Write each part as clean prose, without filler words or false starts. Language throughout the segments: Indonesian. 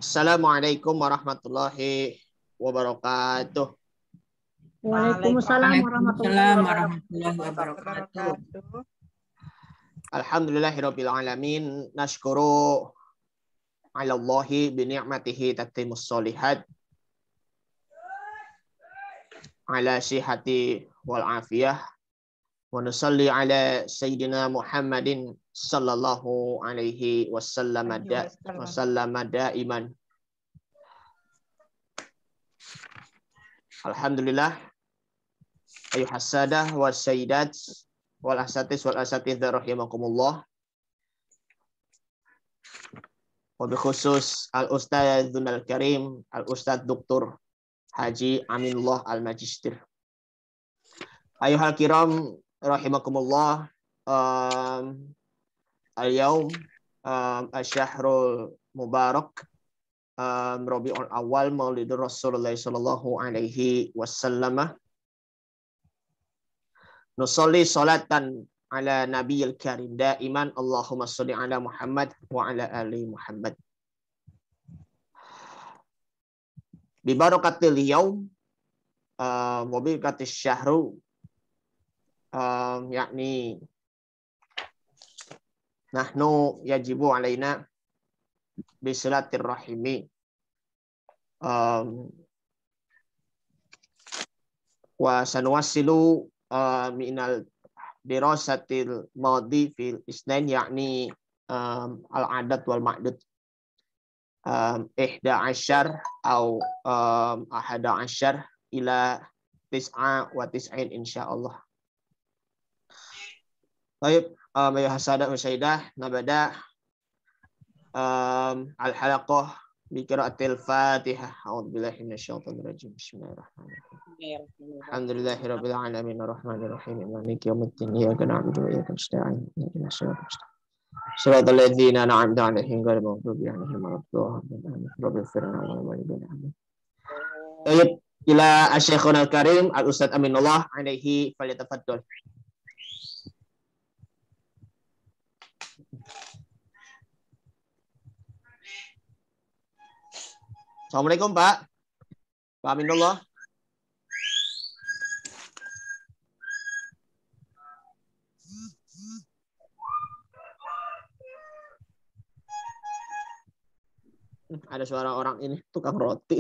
Assalamualaikum warahmatullahi wabarakatuh. Waalaikumsalam warahmatullahi warahmatullahi wabarakatuh. Alhamdulillahirabbil alamin. Nashkuru 'ala Allahi bi ni'matihi tatimmus sholihat. Ala sihhati wal afiyah. Wa nusalli ala sayyidina Muhammadin sallallahu alaihi wasallam daiman. Alhamdulillah. Ayuhas sadah was sayyidat wal asatis wal asatidzah rahimakumullah. Wa bi khusus al-ustadzul karim al-ustadz Dr. Haji Aminullah Al-Majistir. Ayuhal kiram rahimakumullah. Al-yaum asy-syahrul mubarak Rabiul Awal Maulidur Rasulullah sallallahu alaihi wasallam. Nusolli salatan ala nabiyil karim daiman. Allahumma sholli ala Muhammad wa ala ali Muhammad. Bi barakatil yaum wa bi barakatis syahru yakni nahnu yajibu alaina bi silatir rahimi wa sanuwassilu minal dirasatil madi fil isnain yakni al-adat wal ma'dud 11 atau 11 ila 99 insyaallah. Baik, ya hasadah wa sayyidah, nabada al-halaqah bi qiraatil Fatihah. A'udzubillahi minasyaitonir rajim. Bismillahirrahmanirrahim. Alhamdulillahirabbil alamin arrahmanir rahim maliki yaumiddin iyyaka na'budu wa iyyaka nasta'in ihdinas siratal mustaqim siratal ladzina an'amta 'alaihim ghairil maghdubi 'alaihim waladdallin. Rabbil firna wa walidina amin. Baik, ila asy-syekhul karim al-ustadz Aminullah alaihi falyatafaddal. Assalamualaikum Pak. Pak Aminullah. Ada suara orang ini tukang roti.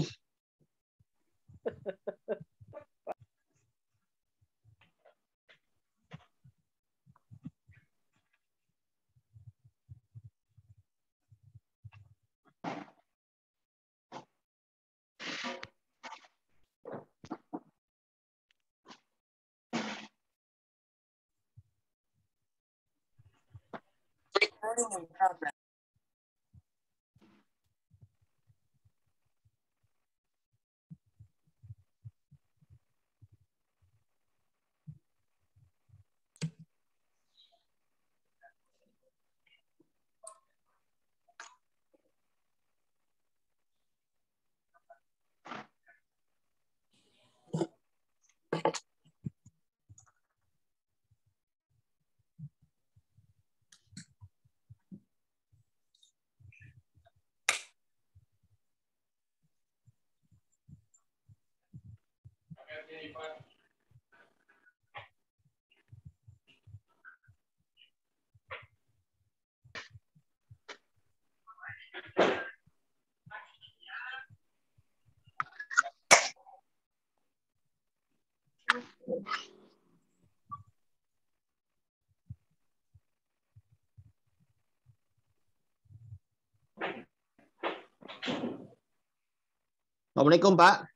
Assalamualaikum Pak.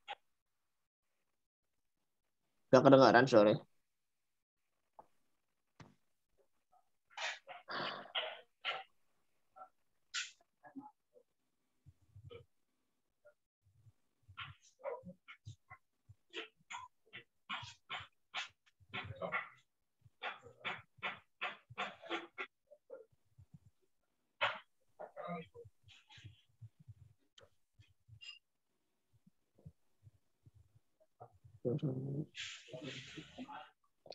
Gak kedengaran sore.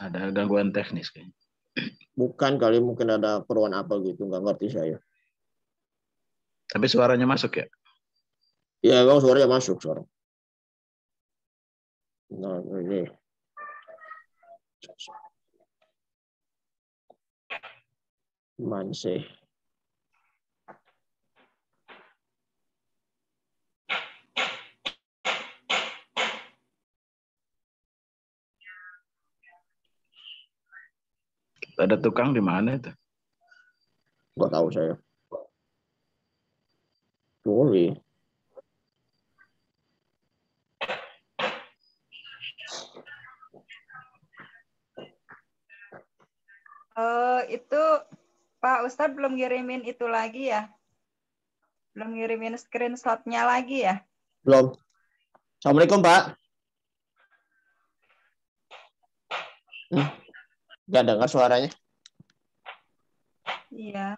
Ada gangguan teknis kayaknya. Bukan kali, mungkin ada keperluan apa gitu, nggak ngerti saya. Tapi suaranya masuk ya? Ya, kalau suaranya masuk suara. Nah, ini. Man sih. Ada tukang di mana itu? Nggak tahu saya. Boleh. Itu Pak Ustadz belum ngirimin itu lagi ya? Belum ngirimin screenshot-nya lagi ya? Belum. Assalamualaikum, Pak. Nggak dengar suaranya. Iya.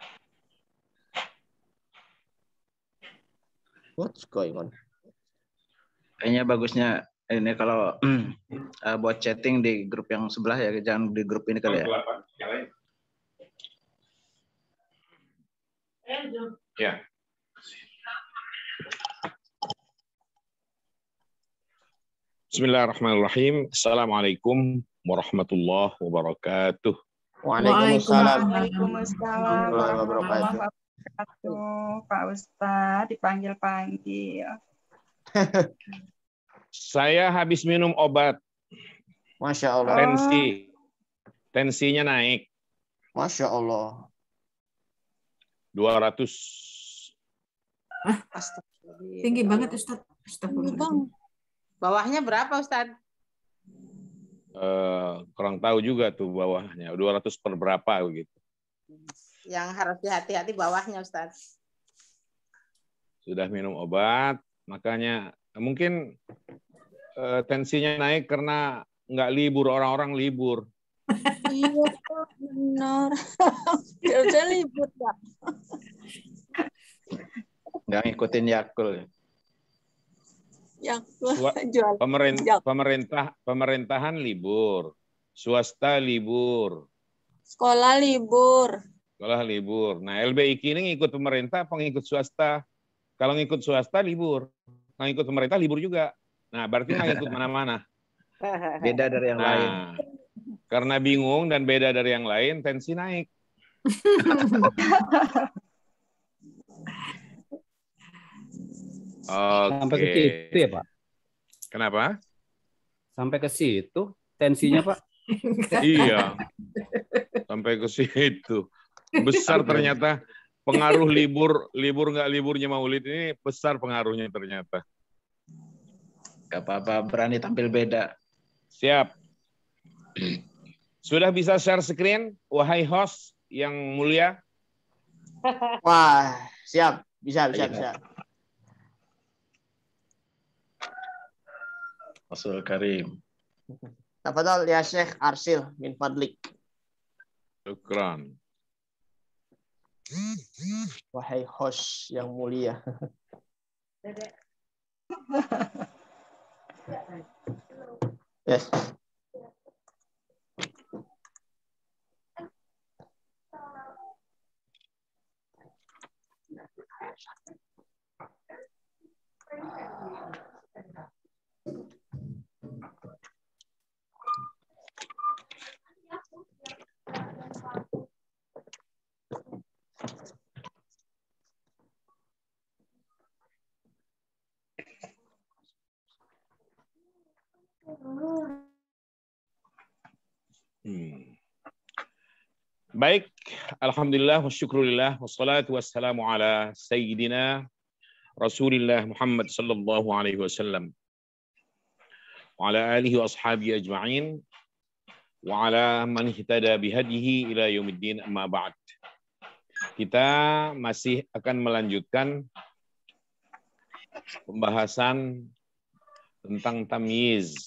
What's going on? Kayaknya bagusnya ini kalau buat chatting di grup yang sebelah ya, jangan di grup ini kali ya. Ya. Bismillahirrahmanirrahim. Assalamualaikum warahmatullahi wabarakatuh. Waalaikumsalam. Waalaikumsalam warahmatullahi warahmatullahi wabarakatuh. Pak Ustadz dipanggil-panggil. Saya habis minum obat Masya Allah. tensinya naik Masya Allah. 200. Tinggi banget Ustadz. Astagfirullah. Bawahnya berapa Ustadz? Kurang tahu juga tuh bawahnya 200 per berapa begitu. Yang harus hati-hati bawahnya Ustadz. Sudah minum obat, makanya mungkin tensinya naik karena nggak libur, orang-orang libur. Iya benar. Biasa libur Pak. Nggak ngikutin Yakul. Jual. Pemerintahan libur, swasta libur, Sekolah libur. sekolah libur. Nah, LBIK ini ngikut pemerintah, pengikut swasta. Kalau ngikut swasta libur, nggak ngikut pemerintah libur juga. Nah, berarti nggak ngikut mana-mana. Beda dari yang lain. Nah, karena bingung dan beda dari yang lain, tensi naik. Sampai ke situ ya, Pak? Kenapa? Sampai ke situ tensinya, Pak? Iya. Sampai ke situ. Besar ternyata pengaruh libur nggak liburnya Maulid ini besar pengaruhnya ternyata. Gak apa-apa, berani tampil beda. Siap. Sudah bisa share screen, wahai host yang mulia? Wah, siap. Bisa. Rasul Karim. Tafadhal ya Syekh Arsil min fadlik. Syukran. Wahai host yang mulia. Yes. Baik, alhamdulillah wa syukurillah wassalatu wassalamu ala sayyidina Rasulillah Muhammad sallallahu alaihi wasallam wa ala alihi wa ashabihi ajma'in wa ala man ihtada bihadihi ila yaumiddin amma ba'd. Kita masih akan melanjutkan pembahasan tentang tamyiz.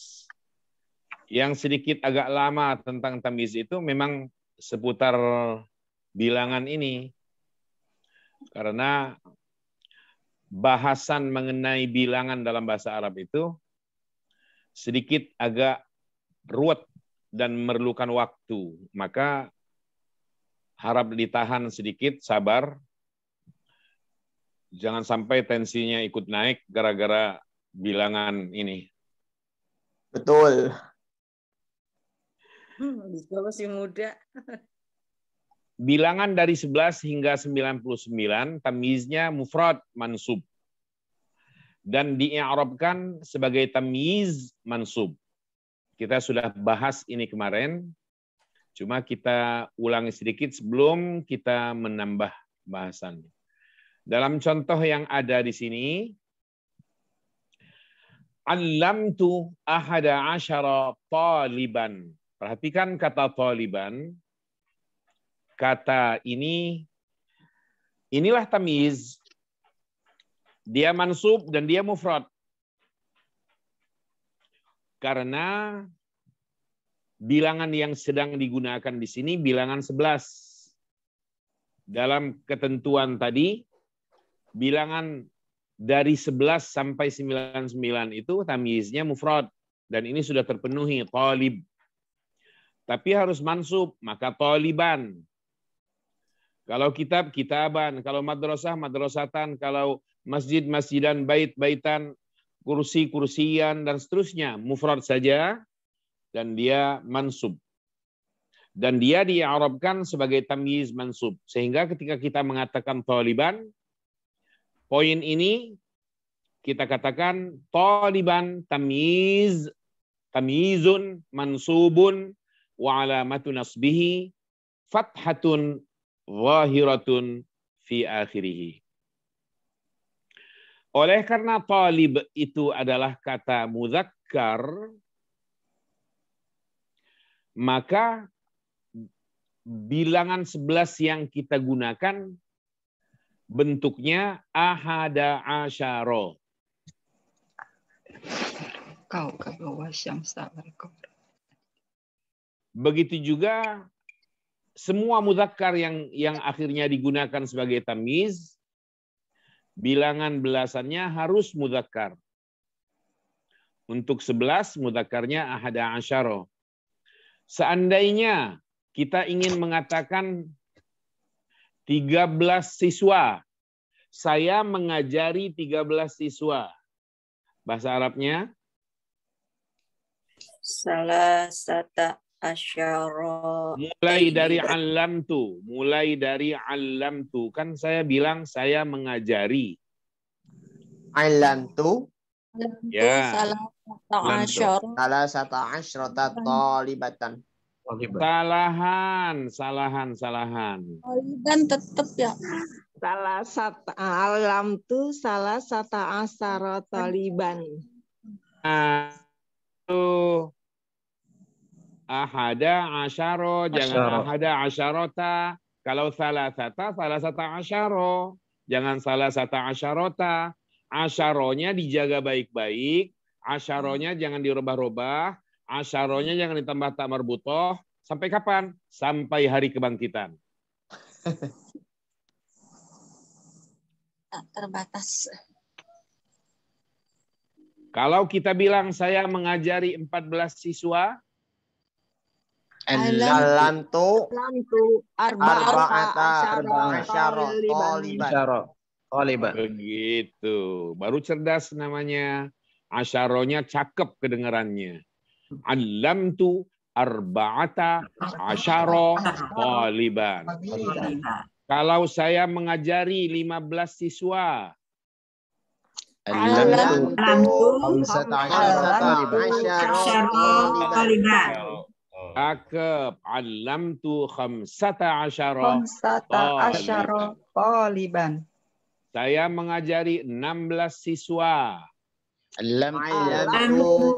Yang sedikit agak lama tentang tamyiz itu memang seputar bilangan ini. Karena bahasan mengenai bilangan dalam bahasa Arab itu sedikit agak ruwet dan memerlukan waktu. Maka Harap ditahan sedikit, sabar. Jangan sampai tensinya ikut naik gara-gara bilangan ini. Betul. Bisa masih muda. Bilangan dari 11 hingga 99, tamyiznya mufrad mansub. Dan di'irabkan sebagai tamyiz mansub. Kita sudah bahas ini kemarin, cuma kita ulangi sedikit sebelum kita menambah bahasan. Dalam contoh yang ada di sini, allamtu ahada asyara taliban. Perhatikan kata taliban. Kata ini, inilah tamyiz. Dia mansub dan dia mufrad. Karena bilangan yang sedang digunakan di sini bilangan 11. Dalam ketentuan tadi, bilangan dari 11 sampai 99 itu tamyiznya mufrad. Dan ini sudah terpenuhi, talib. Tapi harus mansub, maka taliban. Kalau kitab, kitaban. Kalau madrasah, madrasatan. Kalau masjid, masjidan, bait, baitan. Kursi, kursian, dan seterusnya. Mufrad saja, dan dia mansub. Dan dia di'arabkan sebagai tamyiz mansub. Sehingga ketika kita mengatakan taliban, poin ini kita katakan taliban tamyiz, tamyizun mansubun wa alamatu nasbihi fathatun zahiratun fi akhirih. Oleh karena talib itu adalah kata mudzakkar, maka bilangan 11 yang kita gunakan bentuknya ahada asyara. Kau ke bawah syams. Begitu juga semua mudzakkar yang akhirnya digunakan sebagai tamyiz, bilangan belasannya harus mudzakkar. Untuk 11 mudzakarnya ahada asyara. Seandainya kita ingin mengatakan 13 siswa, saya mengajari 13 siswa. Bahasa Arabnya? Salasata asyara. Mulai dari allamtu. Mulai dari allamtu. Kan saya bilang saya mengajari. Allamtu. Ya. Salasata Salasata talibatan. Salahan. taliban tetap ya. Allamtu salasata asyara taliban. Ahada asyara, jangan ahada asyarota. Kalau salasata asyara. Jangan salasata asyarota. Asyaronya dijaga baik-baik. Asyaronya jangan dirubah-rubah. Asyaronya jangan ditambah tak marbutoh. Sampai kapan? Sampai hari kebangkitan. Tak terbatas. Kalau kita bilang saya mengajari 14 siswa, Allamtu arba'ata asyara taliban. Begitu. Baru cerdas namanya. Asyaronya cakep kedengarannya. Allamtu arba'ata asyara taliban. Kalau saya mengajari 15 siswa, Allamtu taliban. Cakep. Allamtu khamsata asyara taliban. Saya mengajari 16 siswa. Allamtu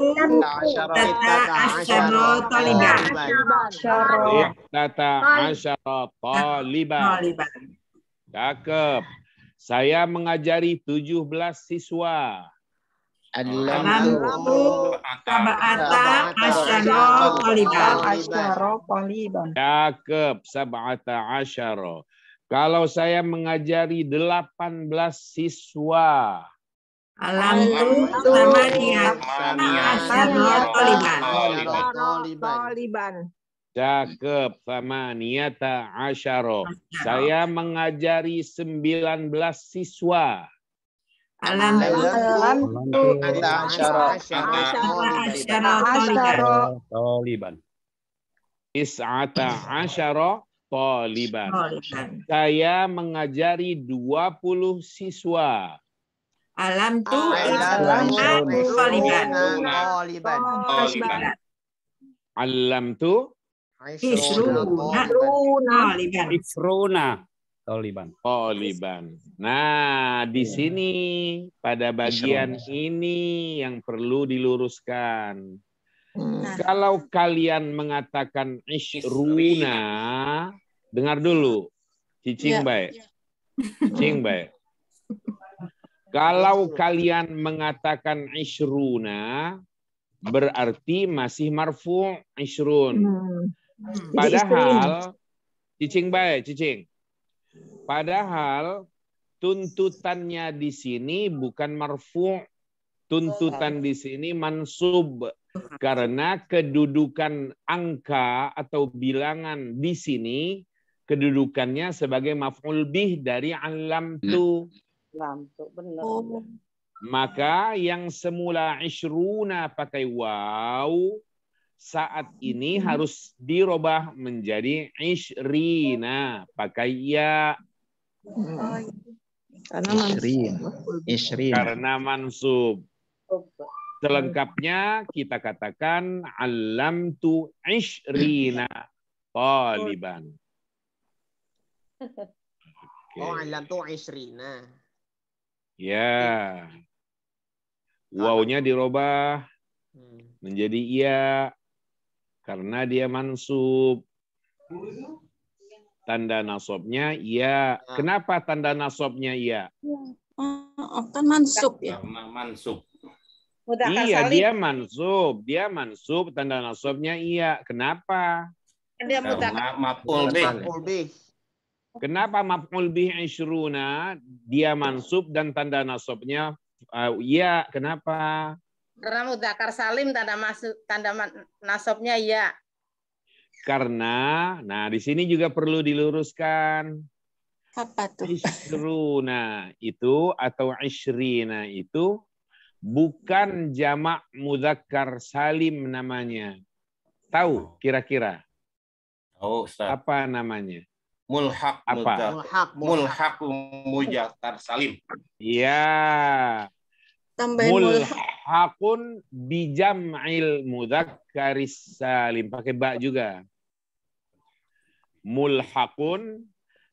Tata asyara taliban. Cakep. Saya mengajari 17 siswa. Allamtu sab'ata asyara taliban. Cakep. Sab'ata asyara. Kalau saya mengajari 18 siswa. Allamtu samaniyata asyara taliban. Cakep. Thamaniyata asyara. Saya mengajari 19 siswa. Alam Taliban. Is'ata asyara taliban. Saya mengajari 20 siswa. Alam tu Allamtu Isruna Taliban. taliban. Nah, di sini pada bagian ini yang perlu diluruskan. Kalau kalian mengatakan isruna, dengar dulu. Cicing baik. Cicing baik. Kalau kalian mengatakan isruna, berarti masih marfu' isrun. Padahal, cicing baik, cicing. Padahal tuntutannya di sini bukan marfu', tuntutan di sini mansub. Karena kedudukan angka atau bilangan di sini kedudukannya sebagai maf'ul bih dari alamtu. Maka yang semula isruna pakai waw saat ini harus dirubah menjadi isrina pakai ya. Karena mansub. Selengkapnya kita katakan alamtu isrina taliban. Oh, alamtu isrina. Ya. Wawnya dirubah menjadi iya karena dia mansub. Tanda nasabnya iya. Kenapa tanda nasabnya iya? Kan mansub ya. Mansub. Iya, dia mansub. Dia mansub, tanda nasabnya iya. Kenapa? Dia Maf'ul bih. Kenapa maf'ul bih isruna? Dia mansub dan tanda nasabnya iya. Kenapa? Karena mudzakkar salim tanda nasabnya ya. Karena, nah di sini juga perlu diluruskan. Apa tuh? Isruna itu atau isrina itu bukan jamak mudzakkar salim namanya. Tahu kira-kira? Oh, Ustaz. Apa namanya? Mulhaq. Apa? Mulhaq mudzakkar salim. Iya. Mulhaqun bijam'il mudzakkaris salim. Pakai ba juga. Mulhaqun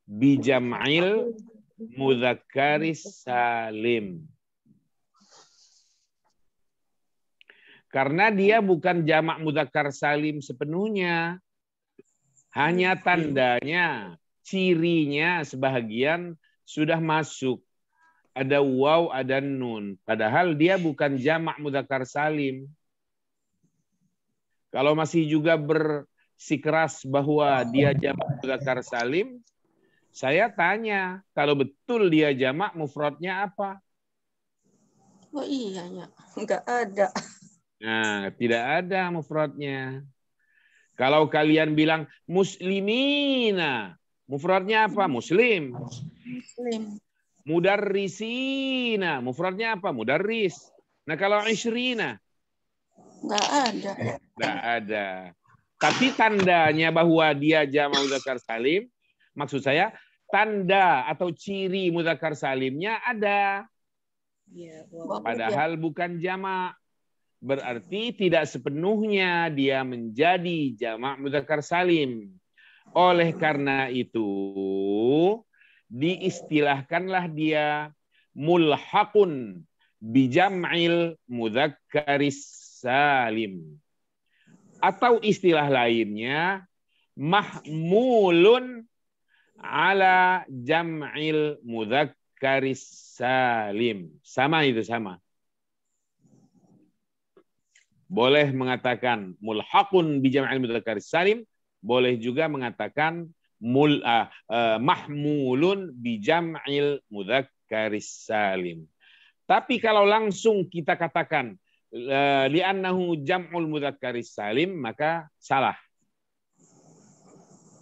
bijam'il mudzakkaris salim. Karena dia bukan jamak mudzakkar salim sepenuhnya. Hanya tandanya, cirinya sebahagian sudah masuk. Ada waw, ada nun. Padahal dia bukan jamak mudzakkar salim. Kalau masih juga bersikeras bahwa dia jamak mudzakkar salim, saya tanya, kalau betul dia jamak, mufradnya apa? Oh iya ya, nggak ada. Nah, tidak ada mufradnya. Kalau kalian bilang muslimina, mufradnya apa? Muslim. Muslim. Mudarrisina, mufradnya apa? Mudarris. Nah, kalau isrina? Nggak ada. Nggak ada. Tapi tandanya bahwa dia jamak mudzakkar salim, maksud saya tanda atau ciri mudzakkar salimnya ada. Padahal bukan jamak. Berarti tidak sepenuhnya dia menjadi jamak mudzakkar salim. Oleh karena itu, diistilahkanlah dia mulhaqun bijam'il mudzakkaris salim. Atau istilah lainnya, mahmulun ala jam'il mudzakkaris salim. Sama itu, sama. Boleh mengatakan mulhaqun bi jam'il mudzakkaris salim, boleh juga mengatakan mahmulun bi jam'il mudzakkaris salim. Tapi kalau langsung kita katakan li'annahu jam'ul mudzakkaris salim, maka salah.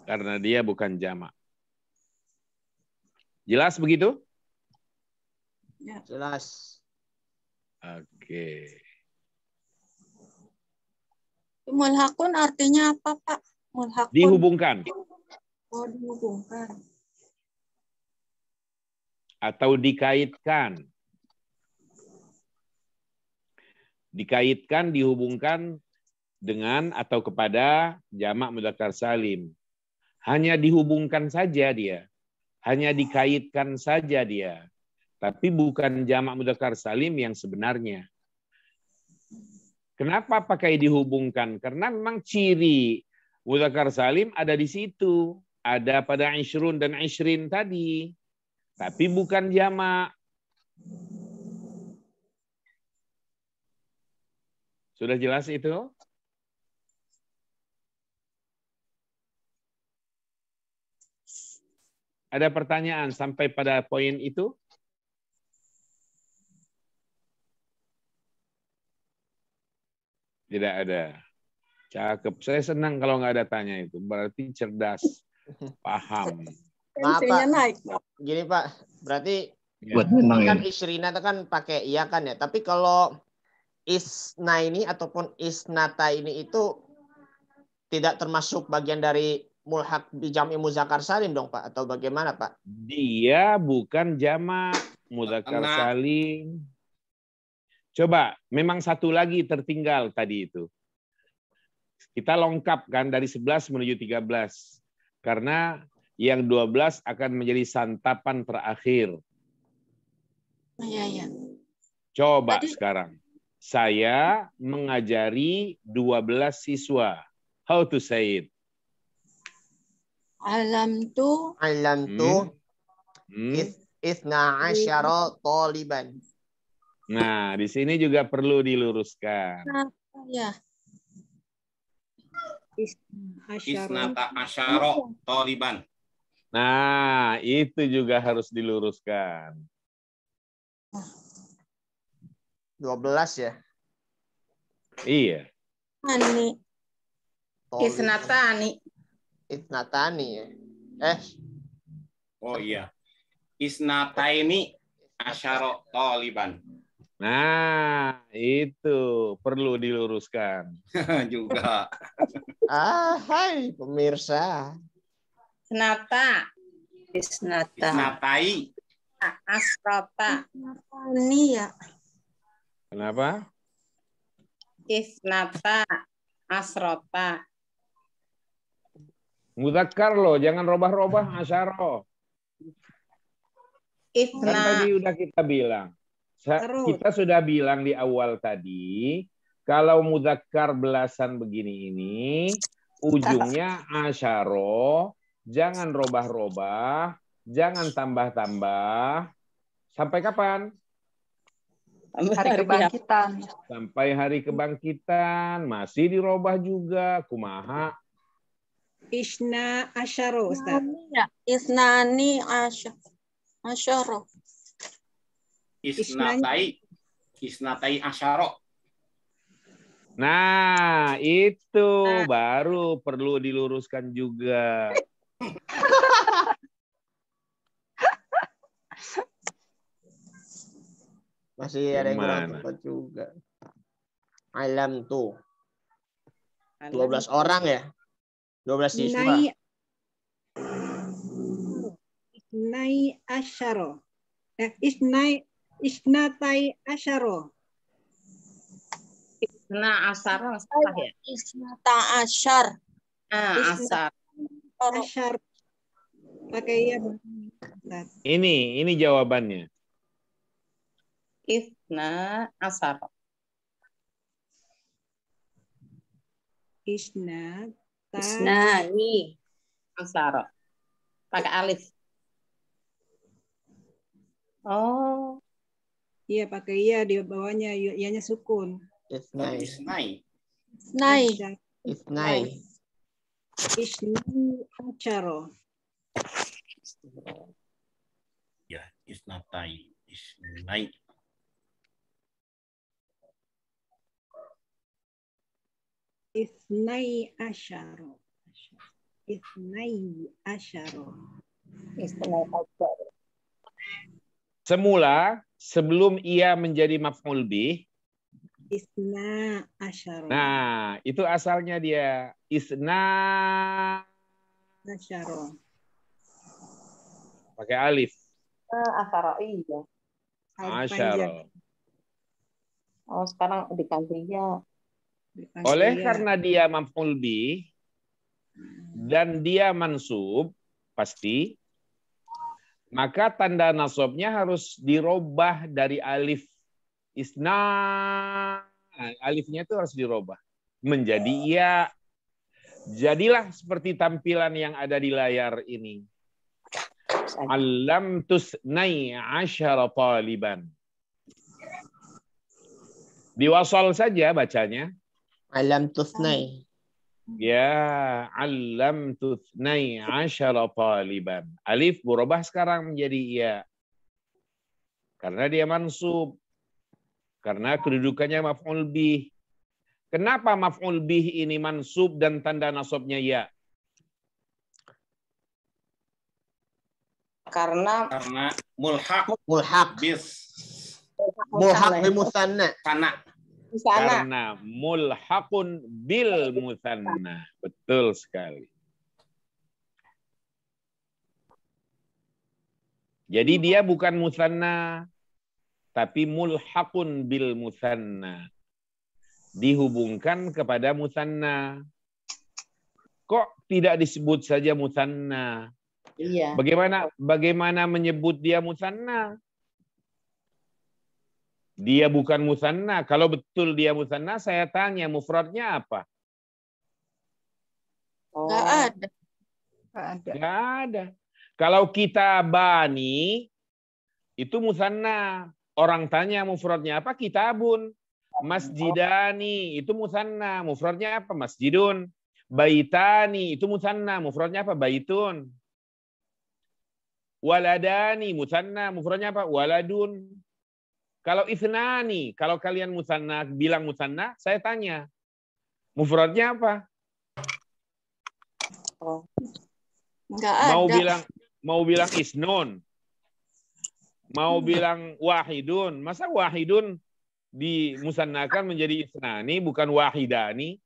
Karena dia bukan jamak. Jelas begitu? Ya. Jelas. Oke. Mulhakun artinya apa, Pak? Mulhakun. Dihubungkan. Oh, dihubungkan. Atau dikaitkan. Dikaitkan, dihubungkan dengan atau kepada jamak mudzakkar salim. Hanya dihubungkan saja dia. Hanya dikaitkan saja dia. Tapi bukan jamak mudzakkar salim yang sebenarnya. Kenapa pakai dihubungkan? Karena memang ciri mudzakkar salim ada di situ. Ada pada ishrun dan ishrin tadi. Tapi bukan jamak. Sudah jelas itu? Ada pertanyaan sampai pada poin itu? Tidak ada. Cakep. Saya senang kalau nggak ada tanya itu. Berarti cerdas. Paham. Maaf, Pak. Gini, Pak. Berarti Buat menang kan ya. isrina itu kan pakai iya kan ya. Tapi kalau isna ini ataupun isnata ini itu tidak termasuk bagian dari mulhaq di jam'i muzakkar salim dong, Pak? Atau bagaimana, Pak? Dia bukan jamak mudzakkar salim. Coba, memang satu lagi tertinggal tadi itu. Kita lengkapkan dari 11 menuju 13. Karena yang 12 akan menjadi santapan terakhir. Iya. Coba sekarang. Saya mengajari 12 siswa. How to say it? Alam tu Isna asyara taliban. Nah, di sini juga perlu diluruskan. Ya. Isnata asyara taliban. Nah, itu juga harus diluruskan. 12 ya? Iya. Ani. Isnatani. Isnatani ya. Oh iya. Isnataini asyara taliban. Nah, itu perlu diluruskan. Juga. Hai pemirsa. Isnata. Isnatai. Asrota. Ini ya. Kenapa? Isnata. Asrota. Mudzakkar loh, jangan robah-robah asyara. Kan tadi udah kita bilang. Kita sudah bilang di awal tadi, kalau mudzakkar belasan begini ini, ujungnya asyara, jangan robah-robah, jangan tambah-tambah. Sampai kapan? Hari kebangkitan. Sampai hari kebangkitan, masih dirobah juga, kumaha. Isna asyara, Ustaz. Isnani asyara. Isnatai asyara. Nah, itu baru perlu diluruskan juga. Masih ada yang kurang tepat juga. Alam tuh. 12 orang ya? 12 siswa. Isnai asyara. Isnatai asyara. Isna asyara salah ya? Isnata asyar. Asyar. Asyar. Pakai ya. Ini jawabannya. Isna asyara. Isnani asyara. Pakai alif. Oh. Iya, pakai iya di bawahnya ianya sukun. Isnai. Isnai asyara. Ya, isnatai. Isnai. Isnai asyara. Isnai asyara. Semula sebelum ia menjadi maf'ul bih. Isna asyara. Nah, itu asalnya dia isna asyara. Pakai alif. Asyara, iya. Asyara. Oh, sekarang diganti ya. Oleh karena dia maf'ul bih dan dia mansub pasti, maka tanda nasabnya harus dirubah dari alif isna. Nah, alifnya itu harus dirubah menjadi iya. Jadilah seperti tampilan yang ada di layar ini. Alam tusnai asyara taliban. Diwasal saja bacanya. Alam tusnai. Ya, alam tusnai asyara taliban. Alif berubah sekarang menjadi iya. Karena dia mansub. Karena kedudukannya maf'ul bih. Kenapa maf'ul bih ini mansub dan tanda nasabnya ya? Karena mulhaq bis mulhaq bil musanna. Karena mulhaqun bil musanna. Betul sekali. Jadi dia bukan musanna, tapi mulhaqun bil musanna. Dihubungkan kepada musanna. Kok tidak disebut saja musanna? Iya. Bagaimana menyebut dia musanna? Dia bukan musanna. Kalau betul dia musanna, saya tanya mufradnya apa? Nggak ada. Nggak ada. Kalau kita bani, itu musanna. Orang tanya mufradnya apa? Kitabun. Masjidani, itu musanna. Mufradnya apa? Masjidun. Baitani, itu musanna. Mufradnya apa? Baitun. Waladani, musanna. Mufradnya apa? Waladun. Kalau ithnani, kalau kalian musanna bilang musanna, saya tanya, mufradnya apa? Nggak ada. Mau bilang isnun, mau bilang wahidun, masa wahidun dimusannakan menjadi isnani, bukan wahidani?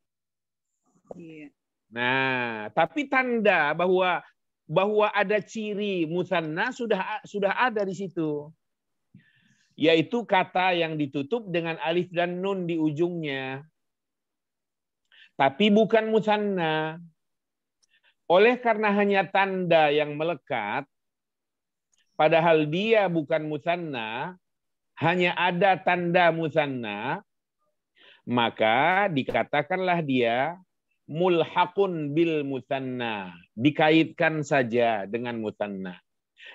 Iya. Nah, tapi tanda bahwa ada ciri musanna sudah ada di situ. Yaitu kata yang ditutup dengan alif dan nun di ujungnya. Tapi bukan musanna. Oleh karena hanya tanda yang melekat, padahal dia bukan musanna, hanya ada tanda musanna, maka dikatakanlah dia mulhaqun bil musanna. Dikaitkan saja dengan musanna.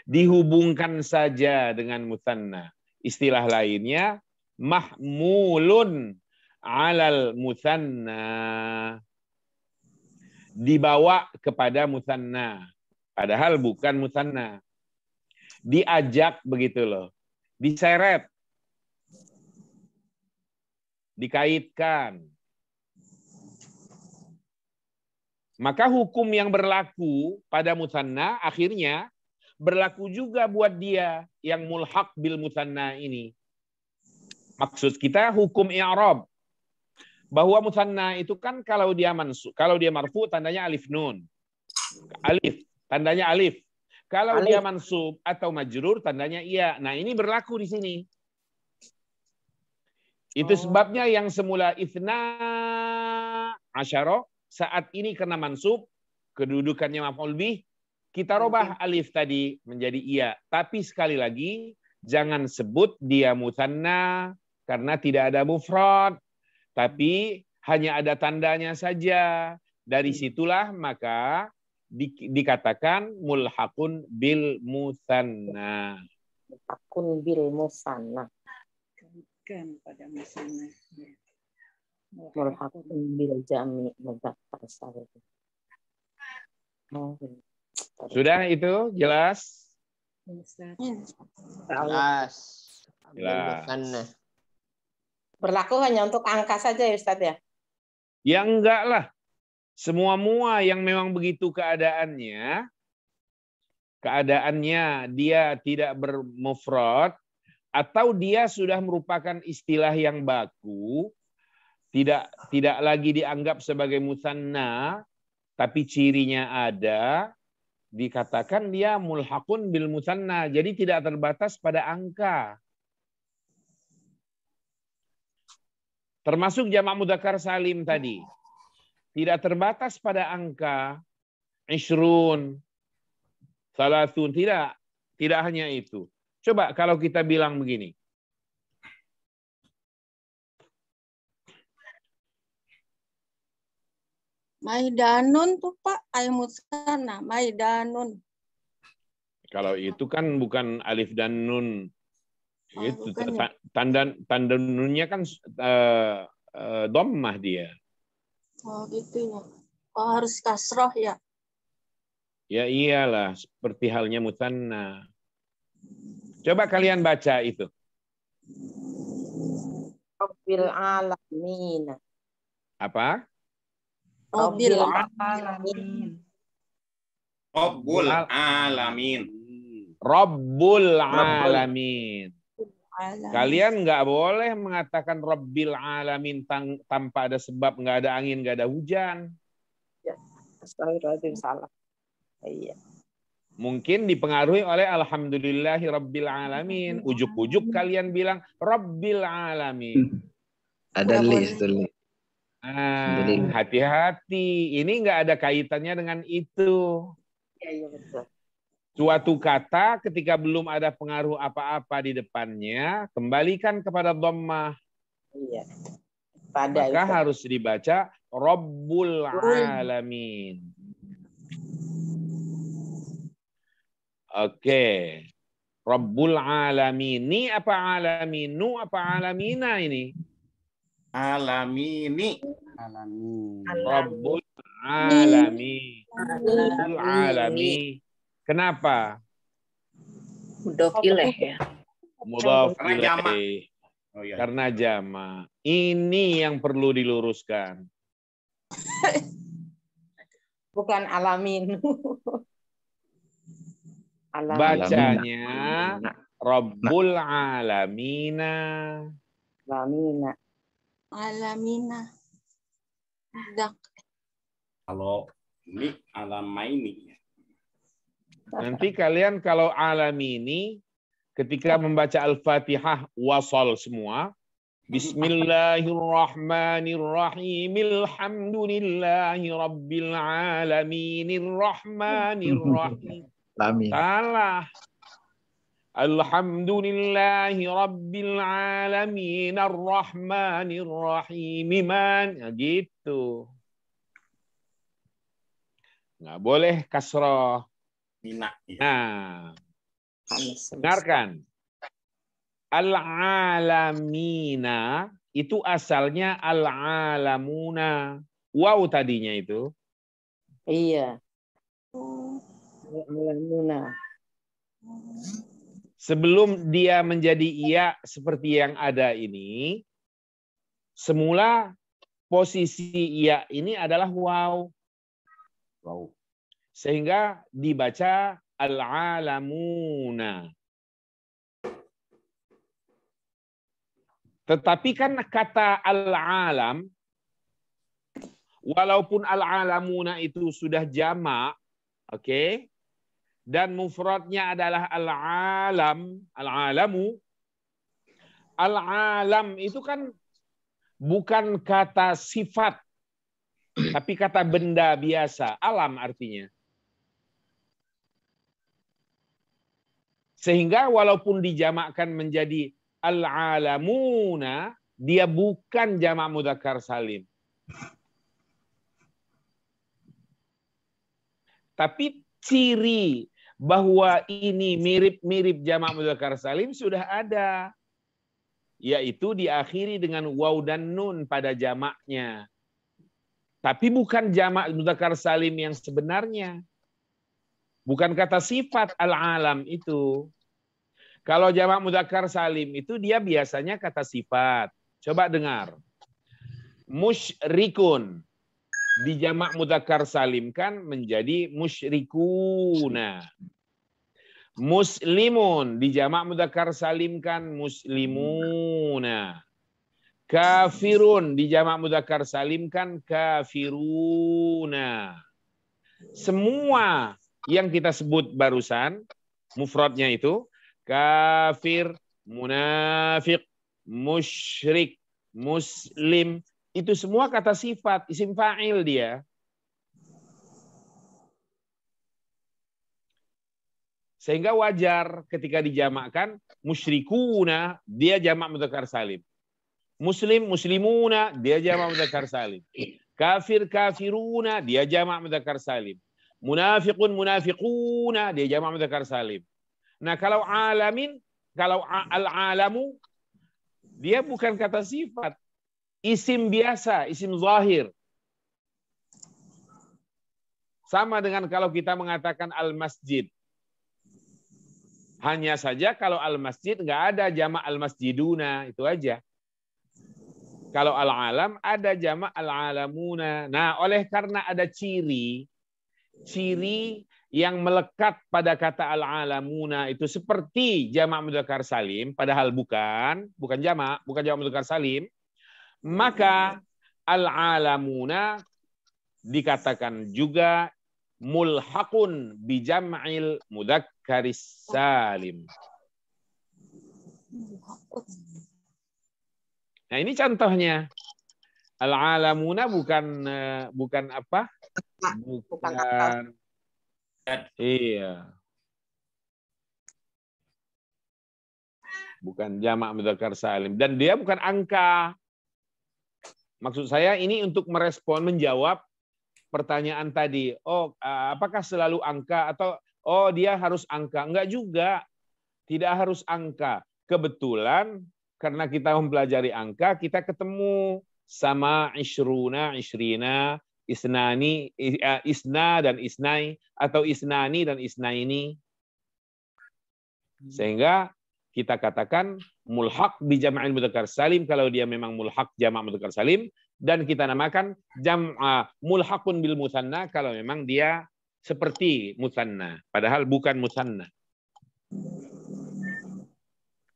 Dihubungkan saja dengan musanna. Istilah lainnya mahmulun alal musanna. Dibawa kepada musanna. Padahal bukan musanna. Diajak begitu loh. Diseret. Dikaitkan. Maka hukum yang berlaku pada musanna akhirnya berlaku juga buat dia yang mulhaq bil musanna ini. Maksud kita hukum i'rab. Bahwa musanna itu kan kalau dia marfu tandanya alif nun. Alif, tandanya alif. Kalau dia mansub atau majrur tandanya iya. Nah, ini berlaku di sini. Itu sebabnya yang semula itsna asyara saat ini karena mansub kedudukannya maf'ul bih, kita robah alif tadi menjadi iya. Tapi sekali lagi, jangan sebut dia musanna karena tidak ada mufrad. Tapi hanya ada tandanya saja. Dari situlah maka dikatakan mulhaqun bil musanna. Mulhaqun bil musanna. Kan pada musanna. Mulhaqun bil jami' mudzakkar salim. Sudah itu jelas? Jelas. Berlaku hanya untuk angka saja ya Ustaz ya? Ya enggak lah. Semua yang memang begitu keadaannya dia tidak bermufrad atau dia sudah merupakan istilah yang baku, tidak lagi dianggap sebagai musanna, tapi cirinya ada, dikatakan dia mulhaqun bil musanna. Jadi tidak terbatas pada angka. Termasuk jamak mudzakkar salim tadi. Tidak terbatas pada angka 20, 30, tidak hanya itu. Coba kalau kita bilang begini. Maidanun tuh Pak, musanna, maidanun. Kalau itu kan bukan alif dan nun. Itu bukan ya? tanda nunnya kan dhammah dia. Oh gitu ya. Oh harus kasroh ya. Ya iyalah, seperti halnya musanna. Coba kalian baca itu. Rabbil alamin. Apa? Rabbil alamin. Rabbul alamin. Rabbul alamin. Kalian nggak boleh mengatakan Rabbil alamin tanpa ada sebab, nggak ada angin, nggak ada hujan. Ya, astagfirullahaladzim, salah. Iya. Mungkin dipengaruhi oleh alhamdulillahi rabbil alamin. Ujuk-ujuk kalian bilang Rabbil alamin. Ada list tuh. Hati-hati. Ini nggak ada kaitannya dengan itu. Iya, betul. Suatu kata ketika belum ada pengaruh apa-apa di depannya, kembalikan kepada dhammah. Iya. Maka itu harus dibaca Rabbul alamin. Oke. Rabbul alamin. Ini apa alaminu apa alamina ini? Alamini. Rabbul alamin. Rabbul alamin. Kenapa? Mudhof ilaih ya. Mudhof Karena jamak. ilaih. Oh, iya. Karena jamak. Ini yang perlu diluruskan. Bukan alamin. Bacanya Rabbul alamina. Alamina. Alamina. Kalau ini alamaini. Nanti kalian kalau alamini ketika membaca Al-Fatihah wasal semua. Bismillahirrahmanirrahim. Alhamdulillahi rabbil alamin. Rahmanirrahim. Salah. Alhamdulillahi rabbil alamin. Ar-Rahmanir-Rahim. Nah, gitu. Nggak boleh kasroh. Nah, dengarkan. Al-alamina itu asalnya al-alamuna. Wow tadinya itu. Iya. Alamuna. Sebelum dia menjadi iya seperti yang ada ini, semula posisi iya ini adalah wow. Wow. Sehingga dibaca al-alamuna. Tetapi kan kata al-alam, walaupun al-alamuna itu sudah jamak, oke, dan mufradnya adalah al-alam, al-alamu, al-alam itu kan bukan kata sifat, tapi kata benda biasa, alam artinya. Sehingga walaupun dijamakkan menjadi al-alamuna, dia bukan jamak mudzakkar salim. Tapi ciri bahwa ini mirip-mirip jamak mudzakkar salim sudah ada. Yaitu diakhiri dengan waw dan nun pada jamaknya. Tapi bukan jamak mudzakkar salim yang sebenarnya. Bukan kata sifat al-alam itu. Kalau jamak mudzakkar salim itu dia biasanya kata sifat. Coba dengar. Musyrikun. dijamak mudzakkar salimkan menjadi musyrikuna. Muslimun dijamak mudzakkar salimkan muslimuna. Kafirun dijamak mudzakkar salimkan kafiruna. Semua yang kita sebut barusan mufradnya itu kafir, munafik, musyrik, muslim, itu semua kata sifat, isim fa'il dia. Sehingga wajar ketika dijamakkan musyrikuna, dia jamak mudzakkar salim. Muslim, muslimuna, dia jamak mudzakkar salim. Kafir, kafiruna, dia jamak mudzakkar salim. Munafiqun, munafiquna, dia jamak mudzakkar salim. Nah, kalau alamin, kalau al-alamu, dia bukan kata sifat. Isim biasa, isim zahir. Sama dengan kalau kita mengatakan al-masjid. Hanya saja kalau al-masjid nggak ada jamak al-masjiduna, itu aja. Kalau al-alam ada jamak al-alamuna. Nah, oleh karena ada ciri yang melekat pada kata al-alamuna itu seperti jamak mudzakkar salim, padahal bukan jamak mudzakkar salim. Maka al-alamuna dikatakan juga mulhaqun bi jam'il mudzakkaris salim. Nah, ini contohnya. Al-alamuna bukan apa? Bukan. Iya. Bukan jamak mudzakkar salim dan dia bukan angka. Maksud saya ini untuk merespon, menjawab pertanyaan tadi. Oh, apakah selalu angka atau dia harus angka? Enggak juga. Tidak harus angka. Kebetulan karena kita mempelajari angka, kita ketemu sama isruna, isrina, isnani, isna dan isnai atau isnani dan isnaini. Sehingga kita katakan mulhaq bi jam'il mudzakkar salim kalau dia memang mulhaq jamak mudzakkar salim, dan kita namakan mulhaqun bil musanna kalau memang dia seperti musanna padahal bukan musanna.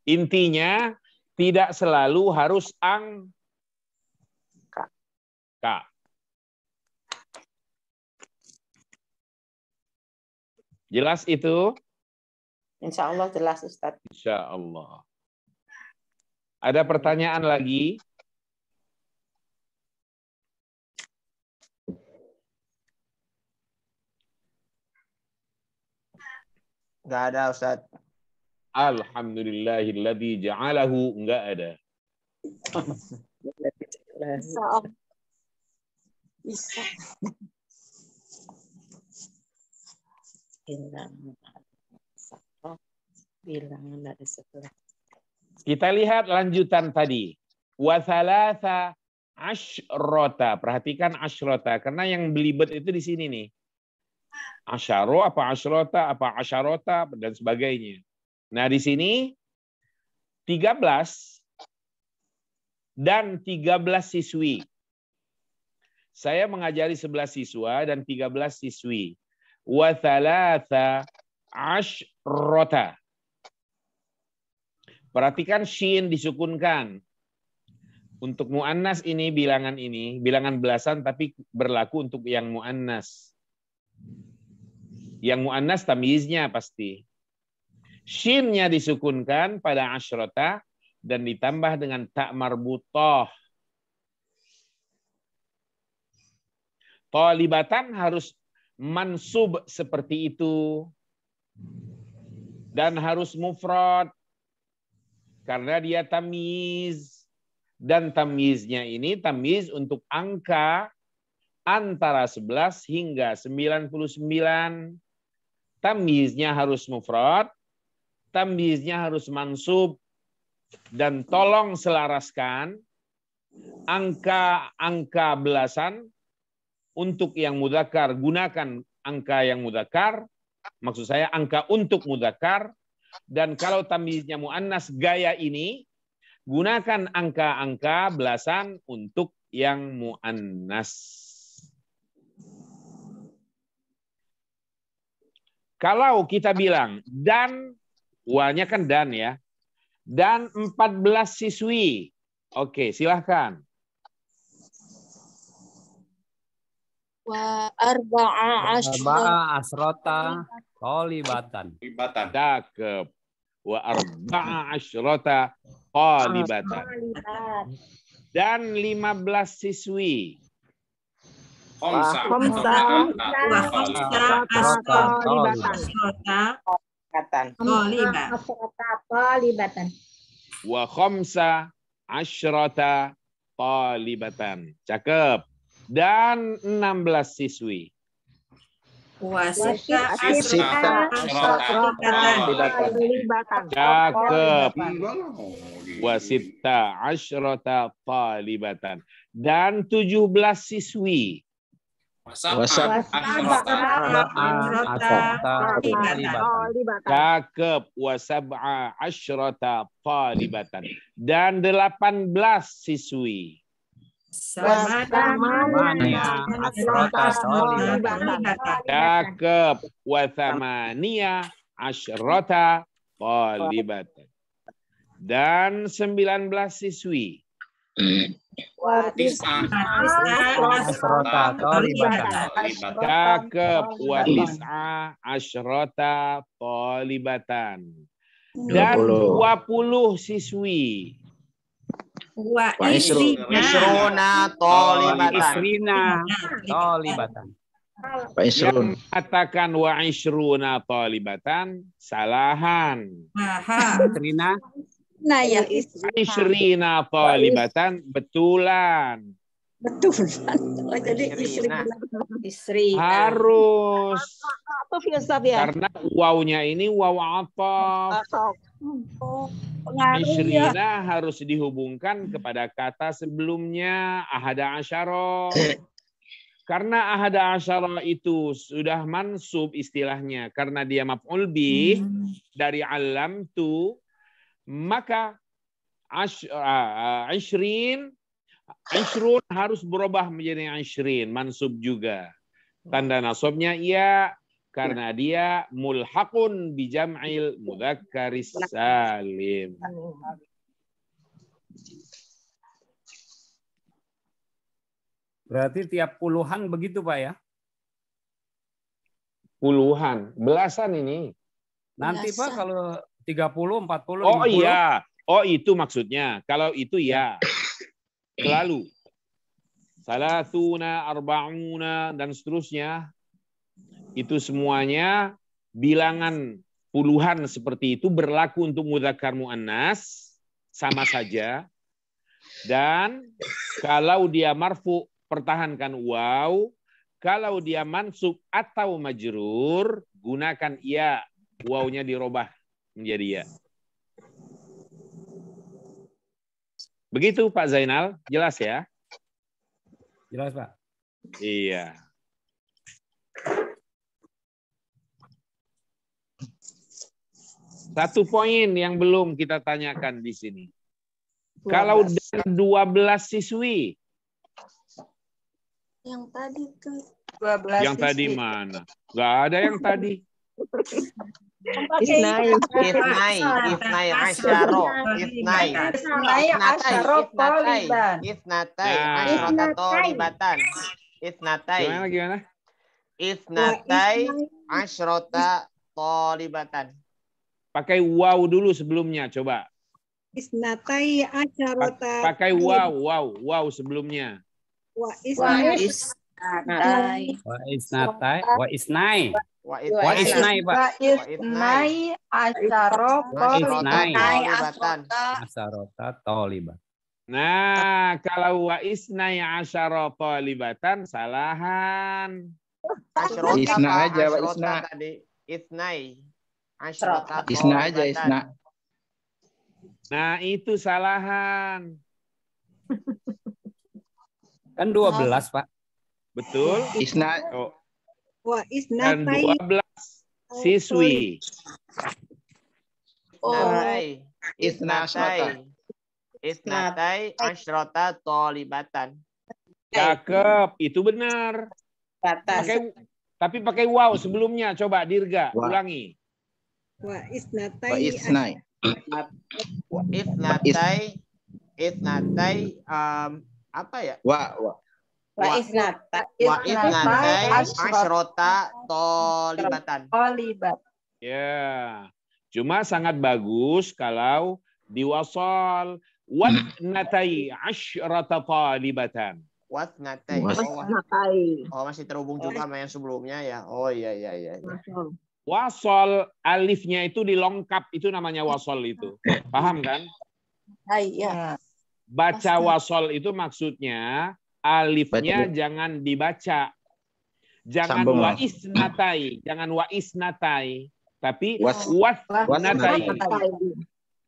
Intinya tidak selalu harus angka. Jelas itu? Insya Allah jelas, Ustaz. Insya Allah. Ada pertanyaan lagi? Enggak ada, Ustaz. Alhamdulillahilladzi ja'alahu, enggak ada. Bisa. Bilangan dari sebelah. Kita lihat lanjutan tadi. Wa thalatha asyrota. Perhatikan asyrota karena yang belibet itu di sini nih. Asyaro apa asyrota apa asyarota dan sebagainya. Nah, di sini 13 dan 13 siswi. Saya mengajari 11 siswa dan 13 siswi. Wa thalatha asyrota. Perhatikan shin disukunkan. Untuk muannas ini, bilangan belasan tapi berlaku untuk yang muannas. Yang muannas tamyiznya pasti. Shinnya disukunkan pada asyrota dan ditambah dengan ta marbutah. Talibatan harus mansub seperti itu. Dan harus mufrad. Karena dia tamyiz. Dan tamyiznya ini tamyiz untuk angka antara 11 hingga 99. Tamyiznya harus mufrad. Tamyiznya harus mansub. Dan tolong selaraskan angka-angka belasan untuk yang mudzakkar. Gunakan angka yang mudzakkar. Maksud saya angka untuk mudzakkar. Dan kalau tamyiznya muannas gaya ini, gunakan angka-angka belasan untuk yang muannas. Kalau kita bilang dan, wanya kan dan ya. Dan 14 siswi. Oke, silahkan. Wa arba'a asrota tolibatan. Cakep. Wa arba'a asyrota talibatan. Dan 15 siswi. Wa khamsa asyrata talibatan. Cakep. Dan 16 siswi. Cakep. Wasitta asyrata talibatan. Dan 17 siswi. Cakep. Wasab'a asyrata talibatan. Dan 18 siswi. Cakep. Wathamania asyrata talibatan. Dan 19 siswi. Cakep. Watis'a asyrata talibatan. Dan 20 siswi. Isruna talibatan. Yang katakan wa isruna talibatan salahan. Isrina talibatan betulan. Jadi istri. Harus. Karena wawnya ini waw ataf. Isrina harus dihubungkan kepada kata sebelumnya ahada asyara. Karena ahada asyara itu sudah mansub istilahnya karena dia maf'ul bih dari alam tu, maka ishrun harus berubah menjadi ishrin, mansub juga. Tanda nasabnya iya karena dia mulhaqun bi jam'il mudzakkaris salim. Berarti tiap puluhan begitu Pak ya? Puluhan, belasan ini. Nanti Pak kalau 30, 40, 50. Oh iya, oh itu maksudnya. Kalau itu ya. Selalu. Salatuna, arba'una, dan seterusnya. Itu semuanya bilangan puluhan seperti itu berlaku untuk mudzakkar muannas sama saja. Dan kalau dia marfu pertahankan waw, kalau dia mansub atau majrur gunakan ya, wawnya dirubah menjadi ya. Begitu Pak Zainal, jelas ya? Jelas Pak. Iya. Satu poin yang belum kita tanyakan di sini. 12. Kalau 12 siswi. Yang tadi tuh 12 yang tadi siswi. mana? Gak ada yang tadi. Isnai asyaro. Isnai asyrata talibatan. Gimana? Isnatai asyrata talibatan. Pakai waw dulu sebelumnya, coba. Isnatai asyarota. Pakai waw sebelumnya. Wa isnai. Isnai, Pak. Isnai Asarota tolibatan. Nah, kalau wa isnai asyara talibatan salahan. Isna aja, Pak, isna. Tadi isnai. Asyrata Isna aja, isna. Nah, itu salahan. Kan 12, Pak. Betul? Isna. Oh. Wa Dan isnatai. 12 siswi. Isnatai asyrata talibatan. Cakep, itu benar. Tapi pakai waw sebelumnya. Coba Dirga, ulangi. Wa isnatai. Wa isnai. Wa itnatai apa ya? Wa isnatai asyrota tolibatan. Ya. Cuma sangat bagus kalau diwasal watnatai asyrata talibatan. Watnatai. Oh, masih terhubung juga sama yang sebelumnya ya. Oh iya. Wasol alifnya itu dilengkap, itu namanya wasol itu. Paham kan? Iya. Baca wasol itu maksudnya alifnya jangan dibaca. Jangan wa isnatai, tapi wasnatai.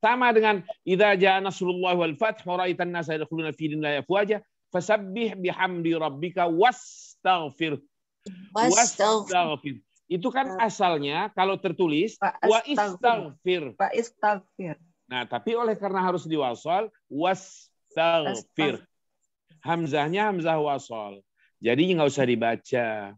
Sama dengan idza jaa nasrullah wal fath wa ra'aitan nasa yadkhuluna fi dinillahi afwaja fasabbih bihamdi rabbika wastaghfir. Itu kan asalnya kalau tertulis wa istaghfir. Nah, tapi oleh karena harus diwasal wastaghfir. Hamzahnya hamzah wasal. Jadi nggak usah dibaca.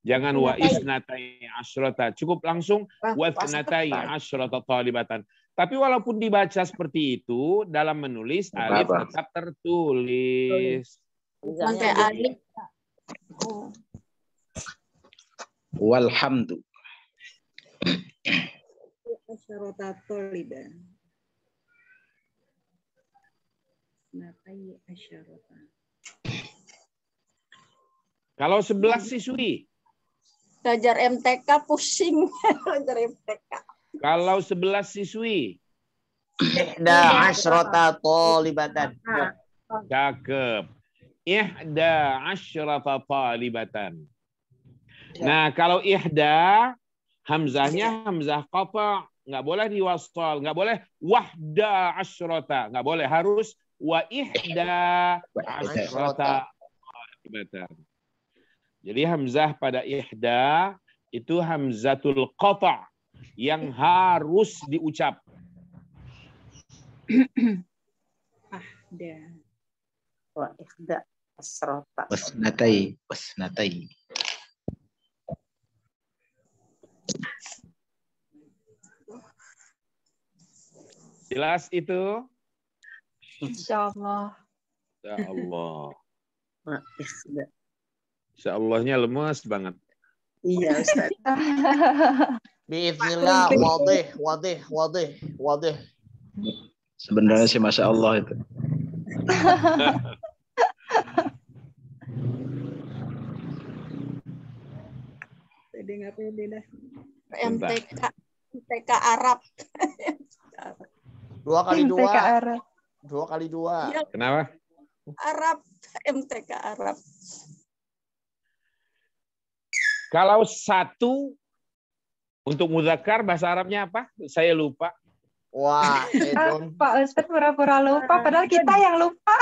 Jangan wa isnatai asyrata. Cukup langsung wa isnatai asyrata talibatan. Tapi walaupun dibaca seperti itu, dalam menulis alif tetap tertulis. Pakai alif. Walhamdu. Asyrota toliban. Natai asyarota. Kalau 11 siswi. Belajar MTK pusing. Belajar MTK. Kalau 11 siswi. Ihda asyrota tolibatan. Cakep. Ihda asyrata talibatan. Nah, kalau ihda, hamzahnya hamzah qata, nggak boleh diwasal, nggak boleh wahda asyrata, nggak boleh, harus wa ihda asyrata talibatan. Jadi hamzah pada ihda itu hamzatul qata yang harus diucap. Wa ihda asyrata. Wasnatai. Jelas itu? Insyaallah. Insyaallah-nya lemes banget. Iya, Ustaz. Biiznillah wadih. Sebenarnya sih Masya Allah itu. Pede dah. MTK Arab. 2 kali 2. MTK Arab. 2 kali 2. Ya, Kenapa? Arab. MTK Arab. Kalau 1 untuk muzakkar bahasa Arabnya apa? Saya lupa. Wah, itu. Pak Ustadz pura-pura lupa, padahal kita yang lupa.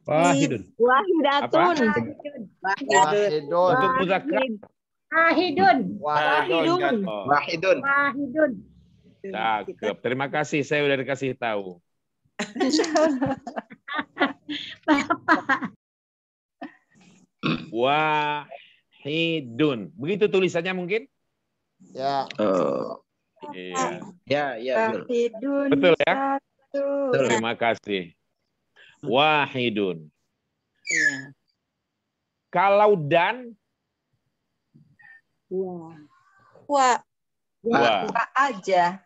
Wahidun. Wahidatun. Wahidun. Untuk muzakkar. Wahidun. Cakep. Terima kasih, saya udah dikasih tahu. Wahidun. Begitu tulisannya mungkin? Ya. Iya. Ya. Betul ya? Terima kasih. Wahidun. Kalau dan? Wa aja.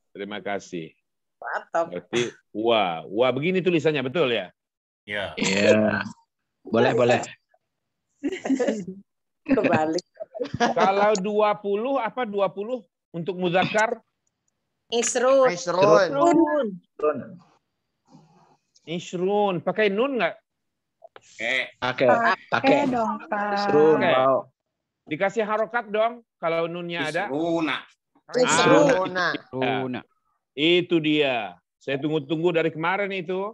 Terima kasih. Berarti wa begini tulisannya, betul ya? Iya. Iya. Boleh. Kebalik. Kalau 20 apa 20 untuk muzakkar? Isrun. Pakai nun nggak? Pakai dong, Pak. Isrun. Dikasih harokat dong kalau nunnya ada. Isruna. Itu dia. Saya tunggu-tunggu dari kemarin itu.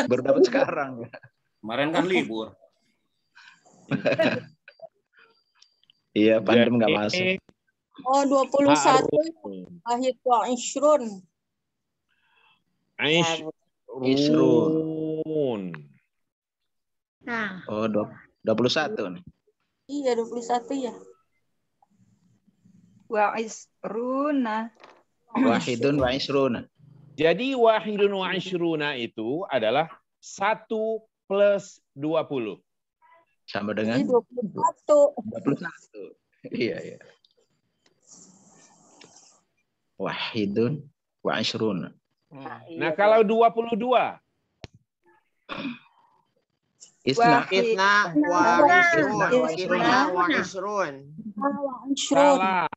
Baru dapat sekarang. Kemarin kan libur. Iya, pandem nggak masuk. Oh, 21. Ahid wa isrun. Isrun. Nah. Oh, 21 nih. Iya, 21 ya. Wa isruna. Wahidun wa isruna. Jadi wahidun wa isruna itu adalah 1 plus 20. Sama dengan 21. 21. Iya. Wahidun wa isruna. Nah, kalau 22. Isna wa isrun. Salah.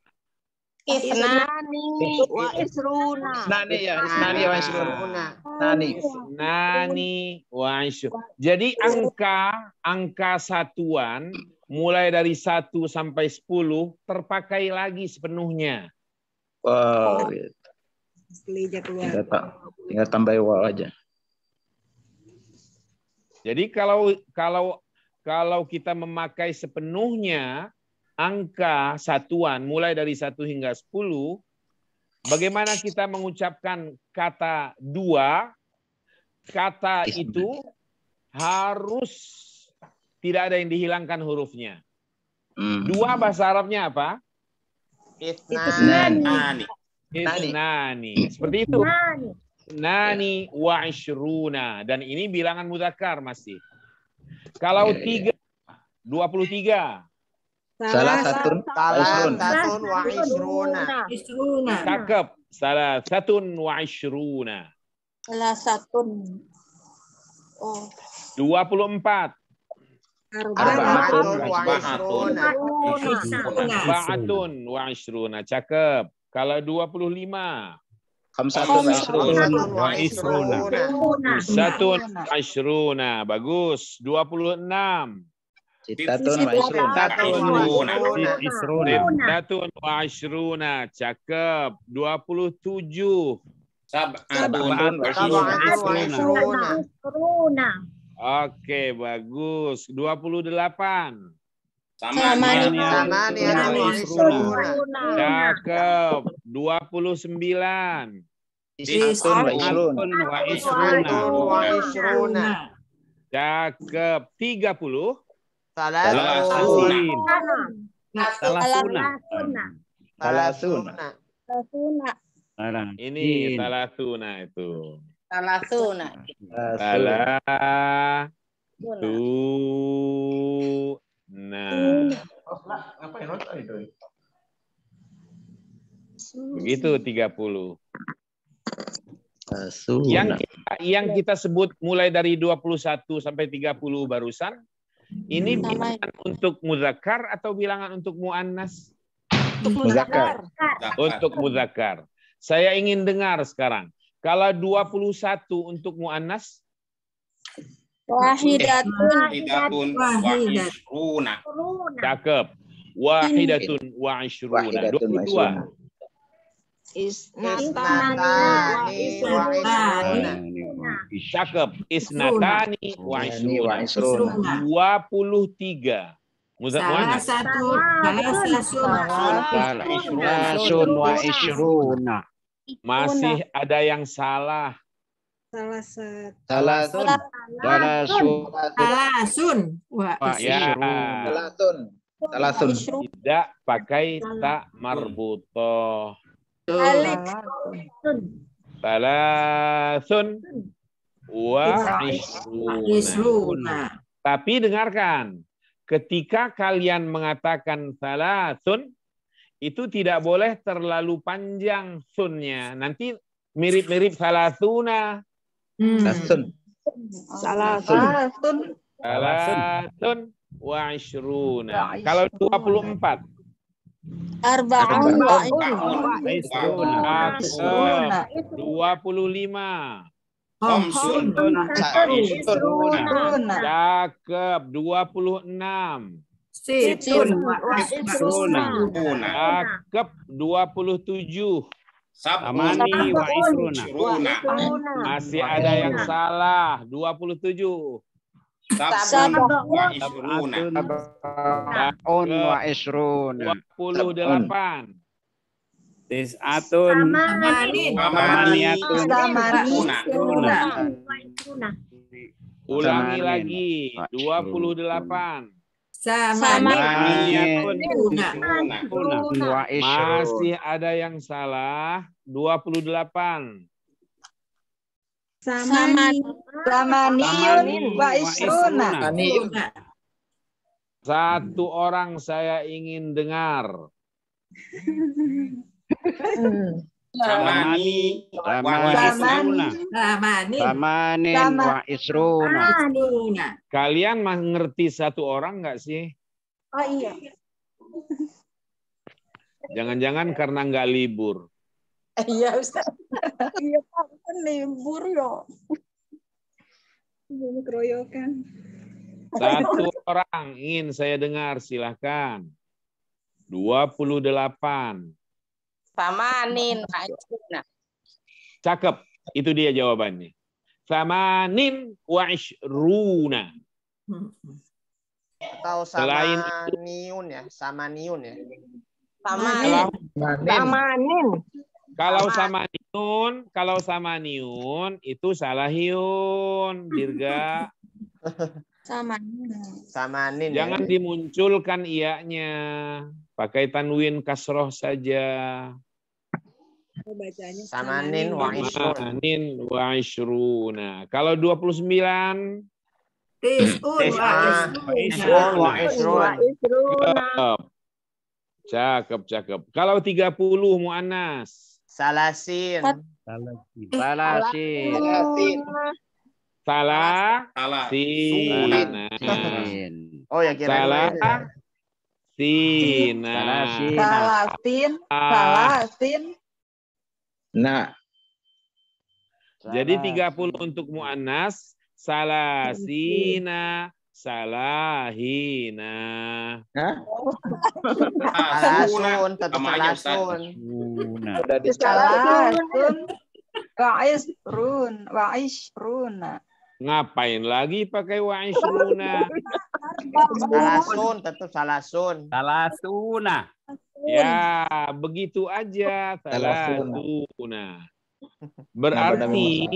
Isnani wa isruna. Isnani ya, isnani wa isruna. Isnani wa isrun. Jadi angka satuan mulai dari 1 sampai 10 terpakai lagi sepenuhnya. Wow, gitu. Tinggal tambah waw aja. Jadi kalau kita memakai sepenuhnya angka satuan mulai dari 1 hingga 10, bagaimana kita mengucapkan kata 2? Kata itu harus tidak ada yang dihilangkan hurufnya. 2 bahasa Arabnya apa? Ithnani. Seperti itu. Nani wa ishruna. Dan ini bilangan mudzakkar masih. Kalau 23. Salah satu wa isruna. Cakep. Salah satun wa ishruna. Salah satu. Oh. 24. Arba'atun wa ishruna. Cakep. Kalau 25. Khamsatun wa isruna. Satun wa ishruna. Bagus. 26. Sittatun wa isruna. Cakep. 27. Sab'atun wa isruna. Oke, bagus. 28. Cakep. 29. Isrun wa isruna. Cakep. 30. Salasuna. Ini salasuna itu. Salasuna. Begitu 30. Yang kita sebut mulai dari 21 sampai 30 barusan, ini bilangan untuk mudzakkar atau bilangan untuk muannas? Mudzakkar. Untuk mudzakkar. Saya ingin dengar sekarang. Kalau 21 untuk muannas? Wahidatun wa isruna. Cakep. Wahidatun wa isruna. 22. Isnatani wa isruna. Cakep. Isnatani wa isruna. 23. Muannas. Salasun wa isruna. Masih ada yang salah. Salasun wa Salasun. Tidak pakai tak marbutoh. Salasun wa isruna. Tapi dengarkan, ketika kalian mengatakan salasun, itu tidak boleh terlalu panjang sunnya. Nanti mirip-mirip salasuna. Salasun wa isruna. Kalau 24. Arba'un wa 25. Khamsun Cakep. 26. Cakep. 27. Amani wa isruna. Masih ada yang salah. 27. Sab'un wa isruna. wa isruna. 28. Tis'atun. Samaniyatun. Ulangi lagi. 28. Masih ada yang salah. 28. Samaniun wa isruna. Satu orang saya ingin dengar. Samani wa isruna. Kalian mengerti satu orang nggak sih? Oh iya. Jangan-jangan karena nggak libur. Iya Ustaz. Iya Pak, kan libur yo. Ini keroyokan. Satu orang ingin saya dengar, silahkan. 28. Samanin wa isruna. Cakep, itu dia jawabannya. Samanin wa isruna. Atau Selain samaniun ya, samaniun ya. Samanin. Kalau samaniun itu salahiyun, dirga. Samanin. Jangan dimunculkan iyanya. Pakai tanwin kasroh saja. Bacanya Samanin wa isrun. Samanin wa isruna. Kalau 29. Tis'un wa isrun. Cakep. Kalau 30 muannas. Salasin. Oh ya kira-kira. Salasin. Nah. Jadi 30 untuk muannas, salasina, salahina. Salasun, tetap salasun. Salasun wa isruna. Ngapain lagi pakai wa isruna? Salasun, tetap salasun. Salasuna. Ya, begitu aja. Salasuna. Berarti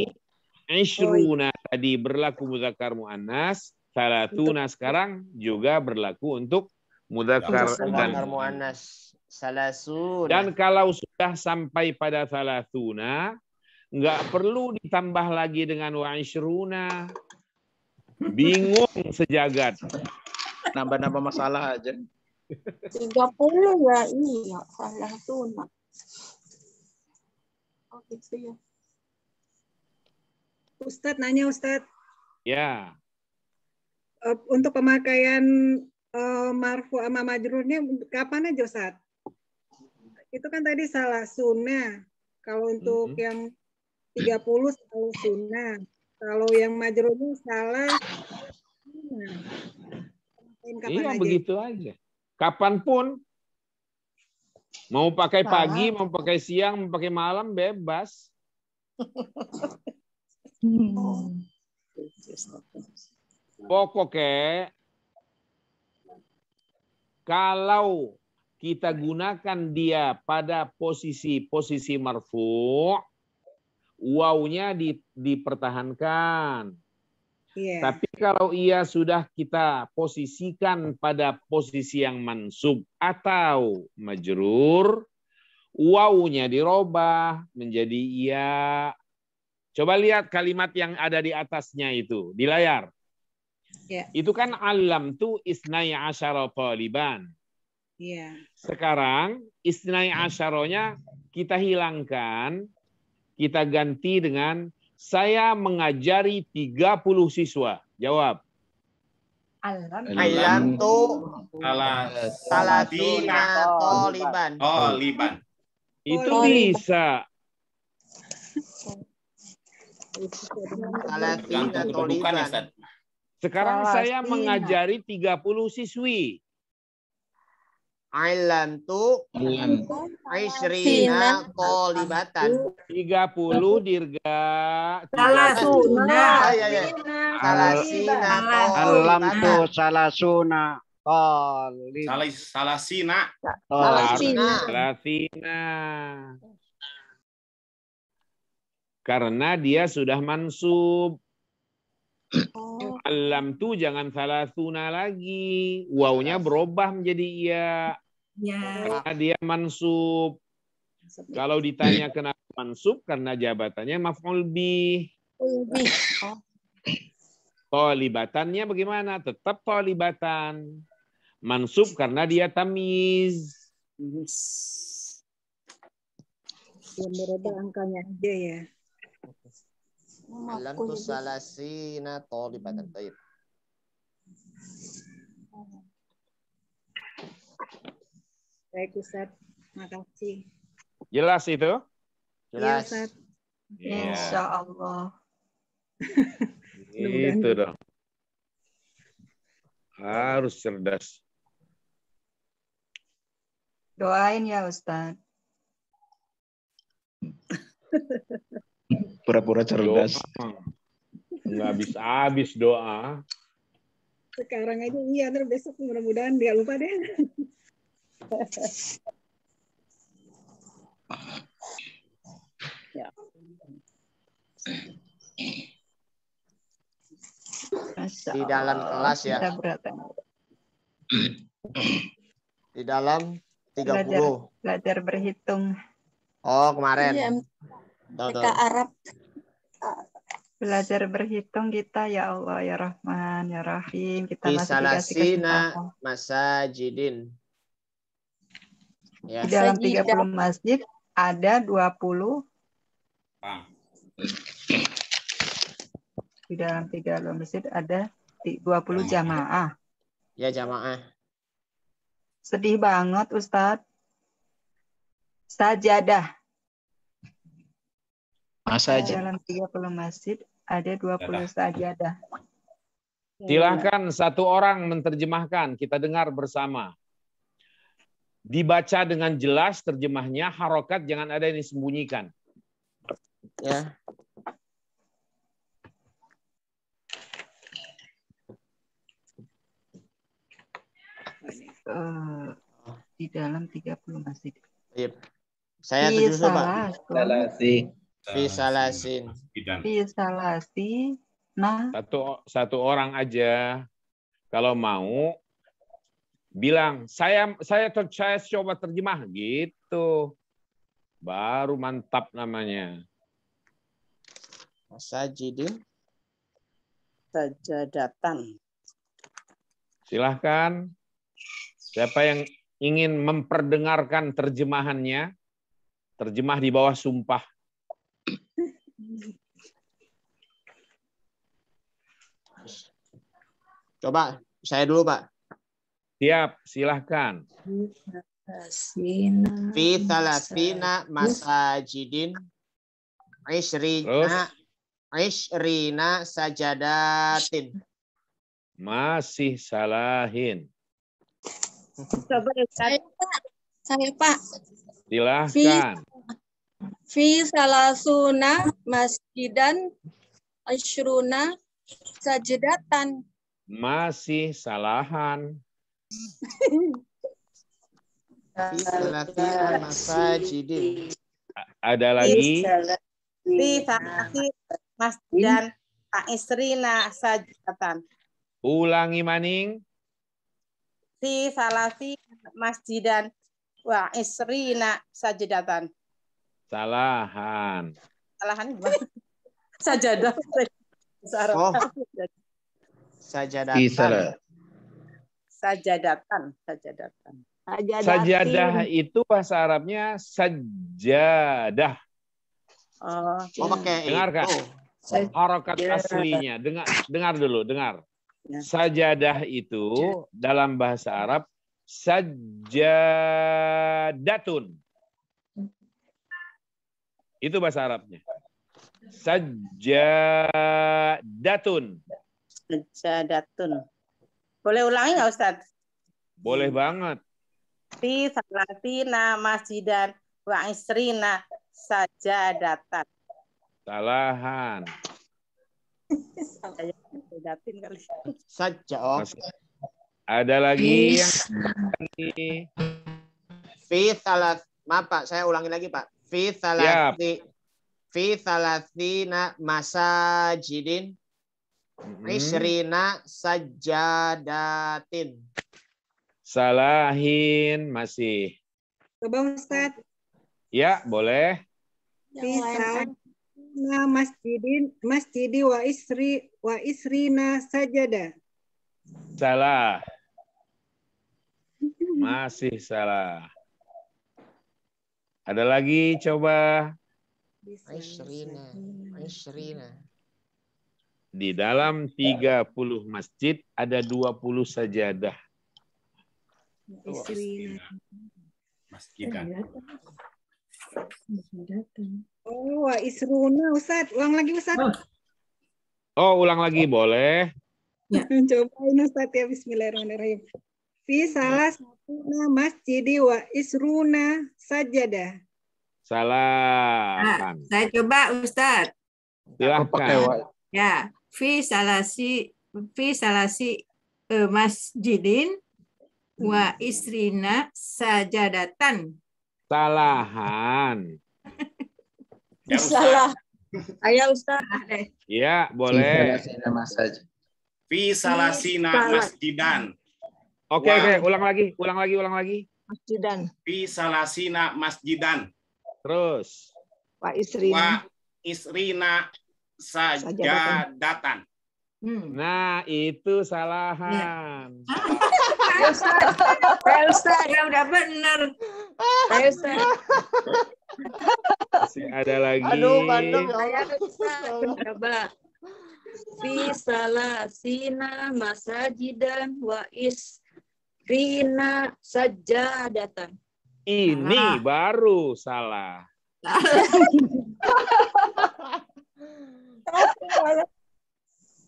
isruna tadi berlaku mudzakkar muannas, salatuna sekarang juga berlaku untuk mudzakkar dan muannas. Salasuna. Dan kalau sudah sampai pada salatuna, nggak perlu ditambah lagi dengan wa isruna. Bingung sejagat. Nambah-nambah masalah aja. 30 ya, iya, salatuna. Oh gitu ya. Ustadz nanya Ustadz. Ya. Untuk pemakaian marfu sama majrurnya kapan aja Ustadz? Itu kan tadi salah sunnah. Kalau untuk yang 30 salah sunnah. Kalau yang majrurnya salah sunnah. Iya, begitu aja. Kapanpun. Mau pakai pagi, mau pakai siang, mau pakai malam, bebas. Pokoknya kalau kita gunakan dia pada posisi marfu, wawnya dipertahankan. Yeah. Tapi kalau ia sudah kita posisikan pada posisi yang mansub atau majrur, wawnya dirubah menjadi ia. Coba lihat kalimat yang ada di atasnya itu di layar. Yeah. Itu kan alam tu isnai asyara taliban. Yeah. Sekarang isnai asyaronya kita hilangkan, kita ganti dengan saya mengajari 30 siswa. Jawab. Alam tu salasina taliban. Itu bisa. Sekarang saya mengajari 30 siswi. Alam tu isrina qalibatan. 30 dirga. Salasuna. Alam tu salasuna qalib. Salasina. Karena dia sudah mansub. Allamtu jangan salasuna lagi. Wawnya berubah menjadi iya. Ya. Karena dia mansub. Kalau ditanya kenapa mansub, karena jabatannya maf'ul bih. Tolibatannya bagaimana? Tetap tolibatan. Mansub karena dia tamyiz. Yang berubah angkanya aja ya. Lam tusalasina tolibatan. Baik. Baik Ustaz, makasih. Jelas itu? Iya Ustaz. Insya Allah. Itu dong. Harus cerdas. Doain ya Ustaz. Pura-pura cerdas. Nggak habis-habis doa. Sekarang aja iya, terus besok mudah-mudahan nggak lupa deh. Ya. Di dalam kelas ya. Di dalam 30. Belajar berhitung. Oh, kemarin. Iya, Tahu. Arab. Belajar berhitung kita ya Allah ya Rahman ya Rahim. Kita masih dikasih kesempatan. Masajidin. Ya. Di dalam 30 masjid ada 20. Di dalam 30 masjid ada 20 jamaah. Ya, jamaah. Sedih banget Ustadz. Sajadah. Masa Di aja. dalam 30 masjid ada 20 sajadah. Silakan satu orang menerjemahkan, kita dengar bersama. Dibaca dengan jelas terjemahnya, harokat jangan ada yang disembunyikan. Ya. Di dalam 30 masjid. Iya. Saya tujuh Pak. Fisalasin. Nah. Satu orang aja. Kalau mau bilang saya coba terjemah gitu. Baru mantap namanya. Masajidin. Sajadatan. Silahkan. Siapa yang ingin memperdengarkan terjemahannya? Terjemah di bawah sumpah. Coba, saya dulu Pak. Siap, silahkan. Fi thalathina masajidin ishrina sajadatin. Masih salahin. Coba Saya Pak. Silahkan. Fi salasuna masjidan asyruna sajadatan. Masih salahan. Fi thalathina masajidin. Ada lagi? Fi salasi masjidan isrina sajadatan. Ulangi maning. Fi salasi masjidan wa isrina sajadatan. Salahan. Salahan gimana? Sajadah. Oh. Sajadatan. Sajadatan. Sajadah itu bahasa Arabnya sajadah. Oh, pakai dengarkan. Harokat aslinya. Dengar dulu, dengar. Sajadah itu dalam bahasa Arab sajadatun. Itu bahasa Arabnya. Sajadatun. Sajadatun. Boleh ulangi nggak Ustaz? Boleh banget. Fi salatina masjidan wa isrina sajadatan. Salahan. Saja. Oh. Ada lagi yang maaf Pak, saya ulangi lagi Pak. Fi thalathina masajidin Isrina sajadatin. Salahin masih. Coba Ustaz. Ya, boleh. Bisa masjidi wa isrina sajada. Salah. Masih salah. Ada lagi coba. Isrina. Di dalam 30 masjid ada 20 sajadah. Isrina. Masjidan. Oh, wa isruna Ustaz. Ulang lagi Ustaz. Oh, ulang lagi boleh. Cobain Ustaz ya, bismillahirrahmanirrahim. Fi salah satuna masjidi wa isruna sajada. Salah. Saya coba Ustaz. Silahkan. Ya, fi salasi masjidin wa isrina sajadatan. Salahan. Ya, Salah. Ayo Ustaz. Ya, boleh. Fi salasina masjidan. Oke, ulang lagi. Masjidan. Fi salasina masjidan. Wa Terus. isrina. Sajadatan. Nah, itu salahan. Ustaz, ya udah benar. Ustaz. Masih ada lagi. Aduh, bandel ya. Coba. Fi salasina masajidan wa isrina sajadatan. Ini baru salah.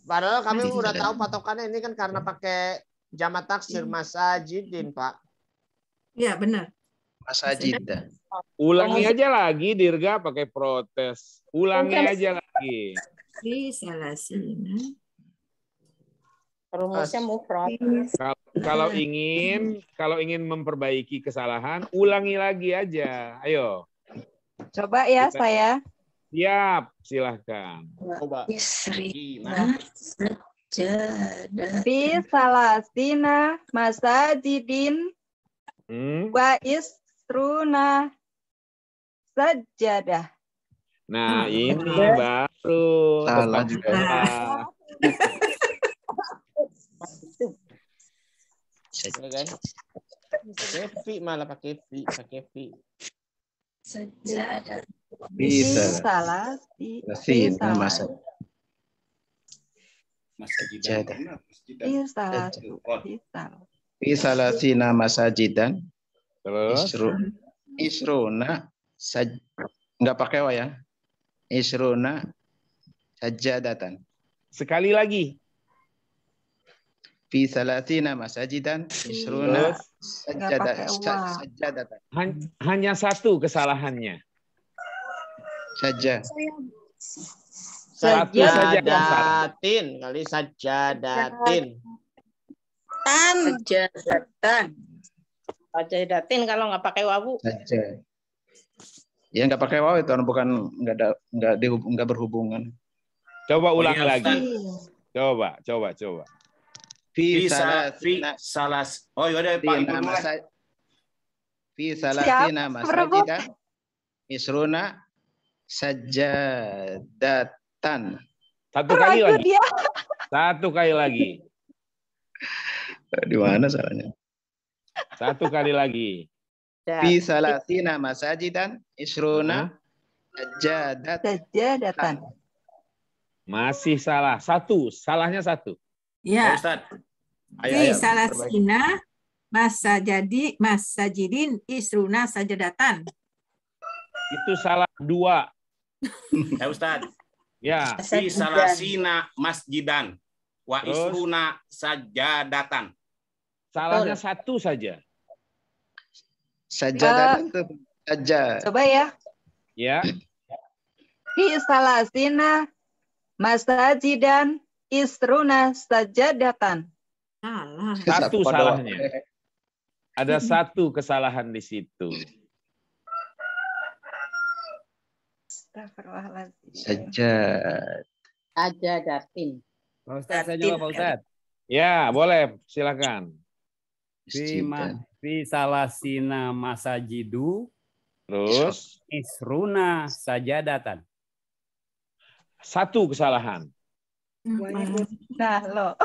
Padahal kami udah tahu patokannya ini kan karena pakai jamak taksir masajidin, Pak. Iya, benar. Masajidah. Ulangi aja lagi, Dirga pakai protes. Ulangi aja lagi. Fi salasina. Rumusnya mufrad. Kalau ingin memperbaiki kesalahan, ulangi lagi aja. Ayo. Coba ya saya. Siap, silahkan. Coba. Isrina sajada. Fi salasina masajidin wa isruna sajadah. Nah, ini baru. Salah juga. Pakai fi malah pakai fi. Sajadah. Bisa. Salah. Masjidah. Masjidan. Fi salasina masajidan. Terus. Isruna nggak pakai wa ya. Isruna sajadatan. Sekali lagi. Fi salasina masajidan isruna sajadatan. Hanya satu kesalahannya. Saja. Satu saja. Sajadatin kali sajadatin. Sajadatin kalau nggak pakai wawu. Saja. Ya nggak pakai waw itu bukan nggak berhubungan. Coba ulang lagi. Coba. Fi salatina masajidan isruna sajadatan. Satu kali lagi. Di mana salahnya? Satu kali lagi. Fi salatina masajidan isruna sajadatan. Masih salah. Salahnya satu. Ya. Ustaz. Fi salasina masajidin isruna sajadatan. Itu salah dua. Ya Ustaz. Ya. Fi salasina masjidan wa isruna sajadatan. Salahnya satu saja. Sajadatan itu saja. Coba ya. Ya. Fi salasina masajidan isruna sajadatan. Satu salahnya. Ada satu kesalahan di situ. Astagfirullahaladzim. Sajadatin. Pak Ustadz, saya jawab Pak Ustadz. Ya, boleh. Silakan. Fi salasina masajidu. Terus? Isruna sajadatan. Satu kesalahan. Nah, lo.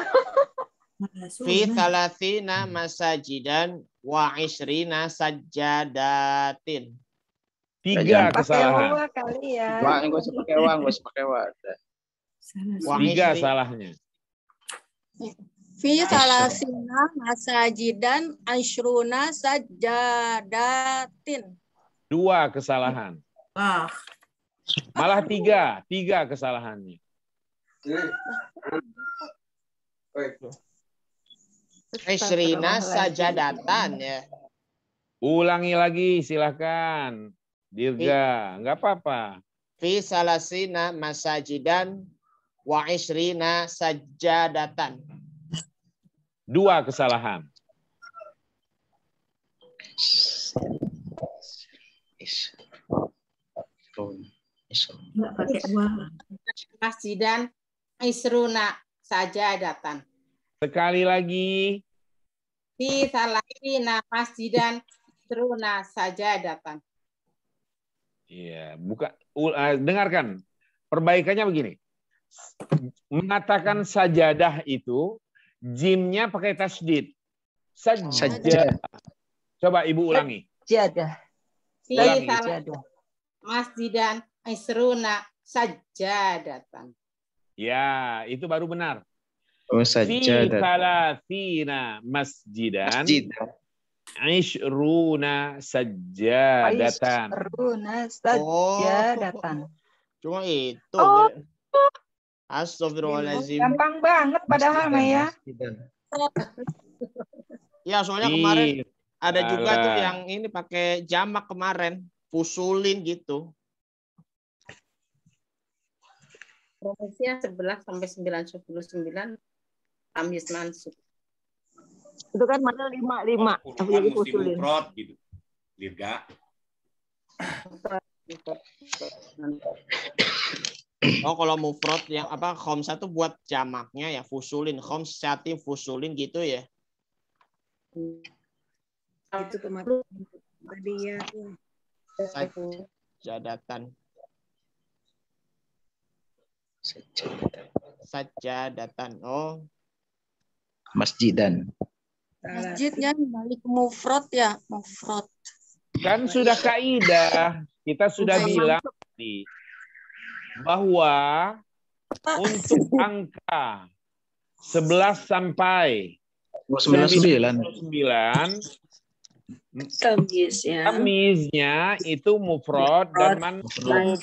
Fi thalathina masajidan wa isrina sajadatin. 3 Pakai kesalahan. wa kali ya. Wah, enggak usah pakai wa, enggak usah pakai wa. 3 salahnya. Fi salasina masajidan asyruna sajadatin. 2 kesalahan. Malah 3 kesalahannya. Isrina sajadatan ya. Ulangi lagi silakan. Dirga, enggak apa-apa. Fi salasina masajidan wa isrina sajadatan. 2 kesalahan. Masjidan isruna sajadatan. Sekali lagi. Fi salasina masjidan isruna sajadatan. Iya, dengarkan. Perbaikannya begini. Mengatakan sajadah itu jimnya pakai tasdid. Sajadah. Coba Ibu ulangi. Sajadah. Fi masjidan isruna sajadatan. Ya, itu baru benar. Oh, Fi sajadah. thalathina masjidan. Ishruna sajadatan. Ishruna sajadatan. Cuma itu. Oh. Astagfirullahaladzim. Gampang banget padahal mah ya. Ya, soalnya kemarin ada juga tuh yang ini pakai jamak kemarin. Fusulin gitu. Promosinya 11 sampai 9, 10, 9. Tamis mansub. Itu kan mana 5. Tapi mesti mufrad gitu. Dirga. Oh, kalau mufrad yang apa khomsah tuh buat jamaknya ya fusulin, khomsati fusulin gitu ya. Itu kemarin tadi ya. Sajadatan. Sajadatan. Oh. Masjidan. Masjidnya balik mufrad ya, mufrad. Kan sudah kaidah. Kita sudah bilang tadi bahwa untuk angka 11 sampai 99 tamiznya itu mufrad dan mansub.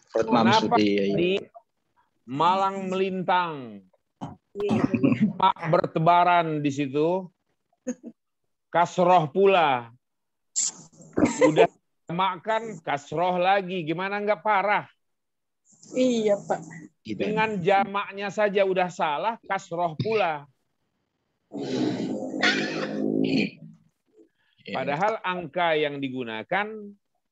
Kenapa tadi malang melintang, mak bertebaran di situ, kasroh pula. Udah makan kasroh lagi, gimana nggak parah? Iya Pak. Dengan jamaknya saja udah salah, kasroh pula. Padahal angka yang digunakan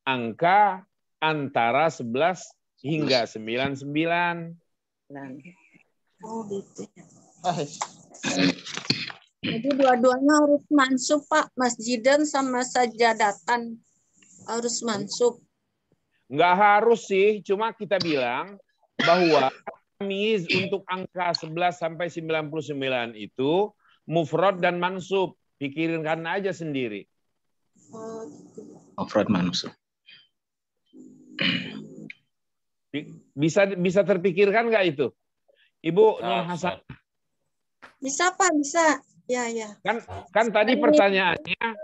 angka antara 11 hingga 99. Oh gitu. Jadi dua-duanya harus mansub Pak, masjidan sama sajadatan harus mansub. Nggak harus sih, cuma kita bilang bahwa tamiz untuk angka 11 sampai 99 itu mufrad dan mansub. Pikirkan aja sendiri. Mufrad mansub. Bisa terpikirkan nggak itu? Ibu Nur Hasan. Bisa Pak, bisa. Ya, ya. Kan tadi pertanyaannya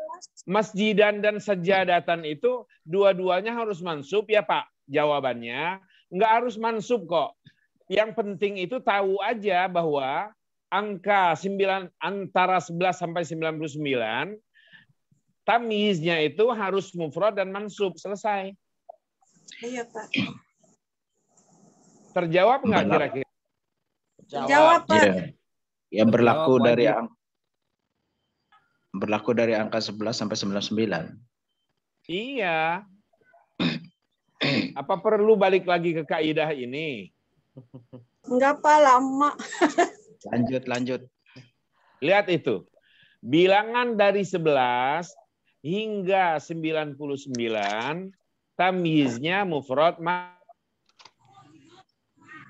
masjidan dan sajadatan itu dua-duanya harus mansub ya Pak? Jawabannya nggak harus mansub kok. Yang penting itu tahu aja bahwa angka 9 antara 11 sampai 99 tamiznya itu harus mufrad dan mansub. Selesai. Iya Pak. Terjawab nggak kira-kira? Jawab Pak. Ya berlaku dari angka 11 sampai 99. Iya. Apa perlu balik lagi ke kaidah ini? Enggak Pak, lama. Lanjut. Lihat itu. Bilangan dari 11 hingga 99 tamyiznya mufrad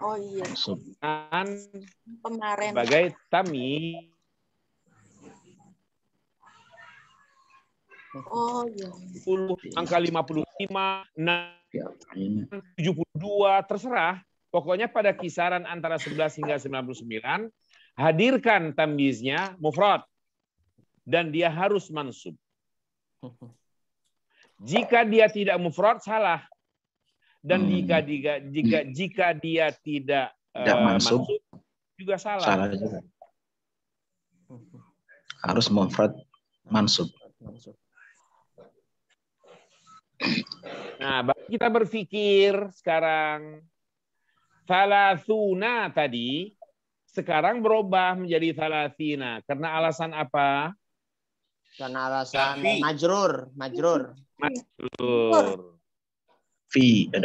Oh iya. Kemarin. Sebagai tamyiz. Oh iya. 10, angka 55, 72, terserah. Pokoknya pada kisaran antara 11 hingga 99, hadirkan tamyiznya mufrad. Dan dia harus mansub. Jika dia tidak mufrad, salah. Dan jika dia tidak mansub, juga salah. Salah juga. Harus mufrad mansub. Nah, kita berpikir sekarang thalathuna tadi sekarang berubah menjadi thalathina. Karena alasan apa? Karena alasan majrur. Ada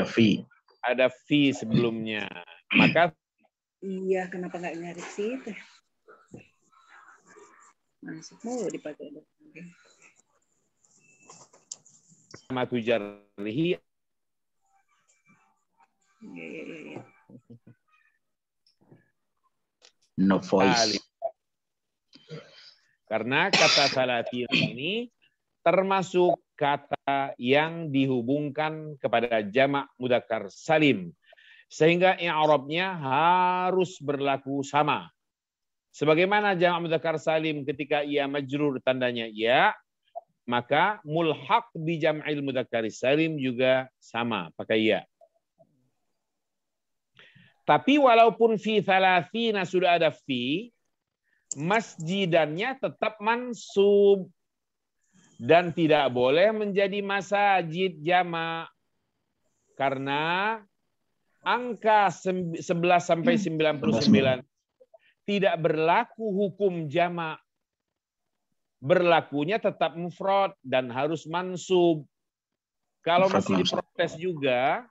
fi. Ada fi sebelumnya. Maka Iya, kenapa nggak nyari situ? Masuk mulu dipakai. sama tujarrihi. Iya. No voice. Karena kata salatin ini termasuk kata yang dihubungkan kepada jamak mudzakkar salim. Sehingga i'rabnya harus berlaku sama. Sebagaimana jamak mudzakkar salim ketika ia majrur tandanya ya, maka mulhaq bi jam'il mudzakkar salim juga sama, pakai ya. Tapi walaupun fi thalathina sudah ada fi, masjidannya tetap mansub dan tidak boleh menjadi masajid jamak karena angka 11 sampai 99 tidak berlaku hukum jamak, berlakunya tetap mufrad dan harus mansub. Kalau masih diprotes juga,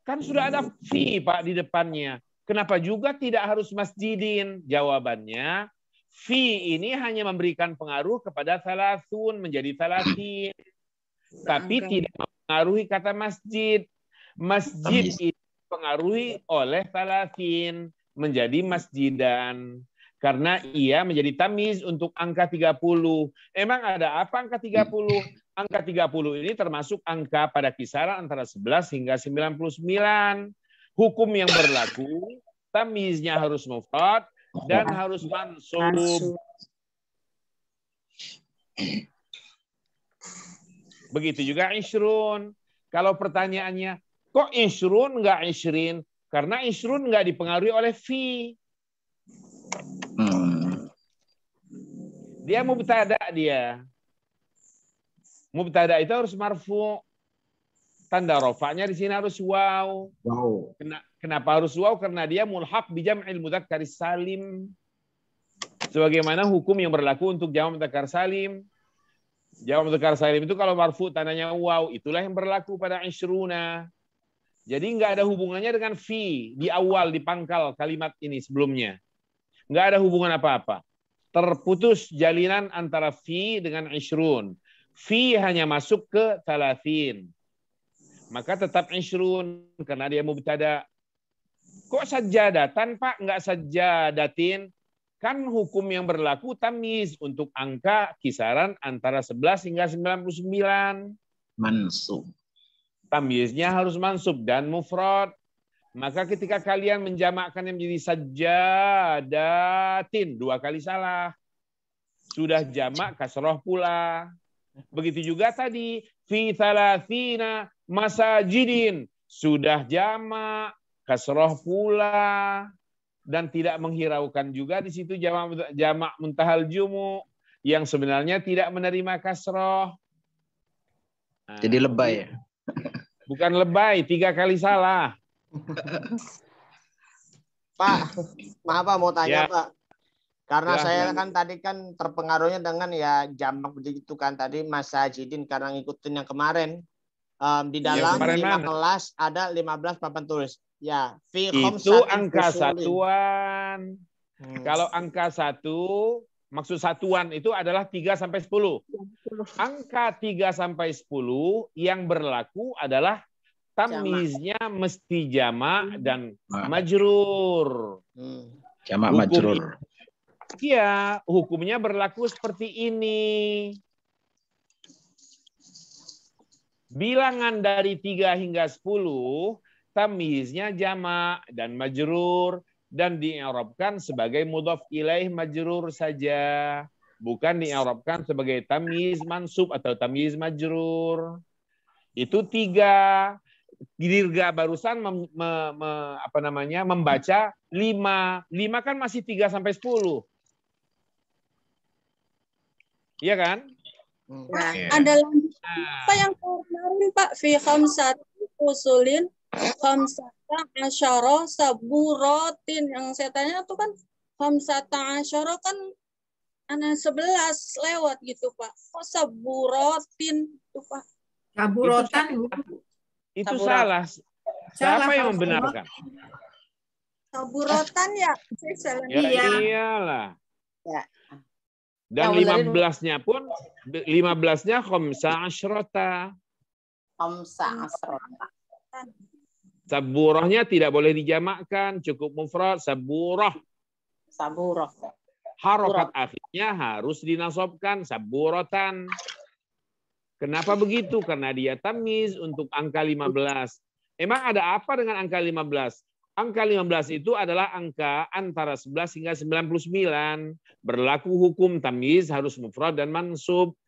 kan sudah ada fi Pak di depannya. Kenapa juga tidak harus masjidin? Jawabannya, fi ini hanya memberikan pengaruh kepada thalathun menjadi thalathin. Tapi tidak mempengaruhi kata masjid. Masjid ini dipengaruhi oleh thalathin menjadi masjidan. Karena ia menjadi tamyiz untuk angka 30. Emang ada apa angka 30? Angka 30 ini termasuk angka pada kisaran antara 11 hingga 99. Hukum yang berlaku, tamyiznya harus mufrad dan harus mansub. Begitu juga ishrun. Kalau pertanyaannya, kok ishrun enggak ishrin? Karena ishrun enggak dipengaruhi oleh fi. Dia mubtada dia. Mubtada itu harus marfu. Tanda rofaknya di sini harus waw. Kenapa harus waw? Karena dia mulhaq bi jam'il mudzakkar salim. Sebagaimana hukum yang berlaku untuk jamak mudzakkar salim. Jamak mudzakkar salim itu kalau marfu tandanya waw, itulah yang berlaku pada ishruna. Jadi nggak ada hubungannya dengan fi di awal, di pangkal kalimat ini sebelumnya. Nggak ada hubungan apa-apa. Terputus jalinan antara fi dengan ishrun. Fi hanya masuk ke thalathin. Maka tetap ishrun karena dia mubtada. Kok sajadatan Pak? Nggak sajadatin. Kan hukum yang berlaku tamyiz untuk angka kisaran antara 11 hingga 99. Mansub. Tamyiznya harus mansub dan mufrad. Maka ketika kalian menjamakkan yang menjadi sajadatin, 2 kali salah. Sudah jamak kasroh pula. Begitu juga tadi fi thalathina masajidin, sudah jamak kasroh pula dan tidak menghiraukan juga di situ jamak muntahal jumu yang sebenarnya tidak menerima kasroh. Nah, jadi lebay ya? Bukan lebay, 3 kali salah. Pak, maaf Pak, mau tanya Ya. Pak. Karena Ya, saya ya. kan tadi kan terpengaruhnya dengan ya jamak begitu kan tadi masajidin karena ngikutin yang kemarin. Di dalam kemarin 5 mana? kelas ada 15 papan tulis. Ya, fi Itu khamsatin angka fusulin. satuan. Kalau angka 1, maksud satuan itu adalah 3 sampai 10. Angka 3 sampai 10 yang berlaku adalah tamyiznya mesti jamak dan majrur. Jamak majrur. Iya, hukumnya berlaku seperti ini. Bilangan dari 3 hingga 10, tamyiznya jamak dan majrur dan di'irabkan sebagai mudhaf ilaih majrur saja, bukan di'irabkan sebagai tamyiz mansub atau tamyiz majrur. Itu 3. Dirga barusan membaca 5. 5 kan masih 3 sampai 10. Iya kan? Ada lanjut apa yang kemarin Pak? Fi khamsati fusulin khamsata asyara saburatin. Yang saya tanya itu kan khamsata asyara kan anak 11 lewat gitu Pak. Kok saburatin itu Pak? Saburotan. Itu salah. Siapa yang membenarkan? Saburotan ya? Ya iyalah. Ya. Dan 15-nya pun 15-nya khamsa asyrata. Khamsa asrota. Saburahnya tidak boleh dijamakkan, cukup mufrad saburah. Saburah. Harokat akhirnya harus dinasobkan saburatan. Kenapa begitu? Karena dia tamyiz untuk angka 15. Emang ada apa dengan angka 15? Angka 15 itu adalah angka antara 11 hingga 99. Berlaku hukum tamyiz harus mufrad dan mansub.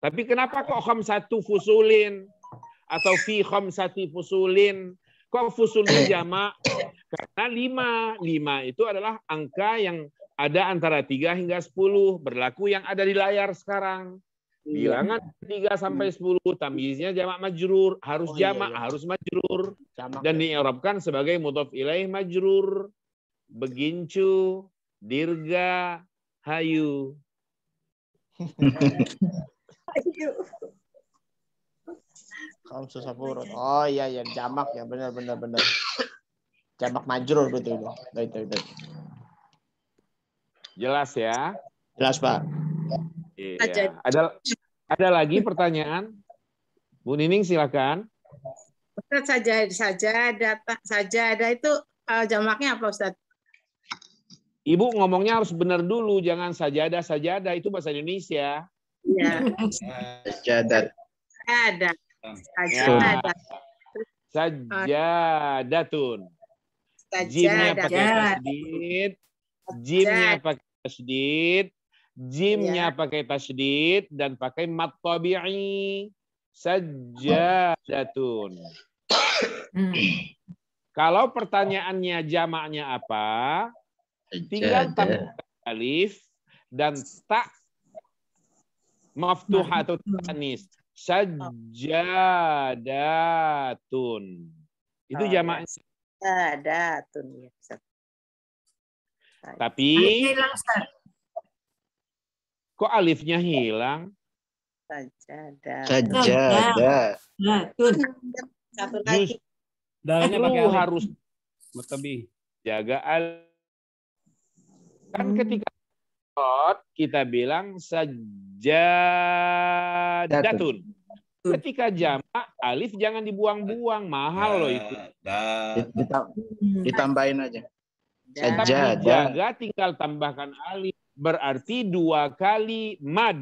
Tapi kenapa kok khamsatu fusulin? Atau fi khamsati fusulin? Kok fusulnya jamak? Karena 5. 5 itu adalah angka yang ada antara 3 hingga 10. Berlaku yang ada di layar sekarang. Bilangan 3 sampai 10, tamyiznya jamak majrur, harus jamak, harus majrur, dan di'irabkan sebagai mudhaf ilaih majrur. Begincu, dirga, hayu. Khamsu saburot. Oh iya ya, jamak ya, benar. Jamak majrur betul. Betul. Jelas ya? Jelas, Pak. Iya. Ada lagi pertanyaan? Bu Nining silakan. Ustaz, saja ada itu jamaknya apa Ustaz? Ibu ngomongnya harus benar dulu, jangan sajadah itu bahasa Indonesia. Iya. Sajadat. Ada. Sajadatun. Jimnya pakai tasdid. Jimnya pakai tasdid. Jimnya pakai tasdid dan pakai mat tabi'i. Sajadatun. Kalau pertanyaannya jamaknya apa? Tinggal tambahkan alif dan tak maftuhah atau tanis. Sajadatun. Itu jamaknya. Sajadatun. Tapi kok alifnya hilang? Sajadah. Satu lagi. Lu harus jaga kan ketika kita bilang sajadatun. Ketika jamak alif jangan dibuang-buang, mahal loh itu. Ditambahin aja. Sajadah. Jaga tinggal tambahkan alif. Berarti 2 kali mad.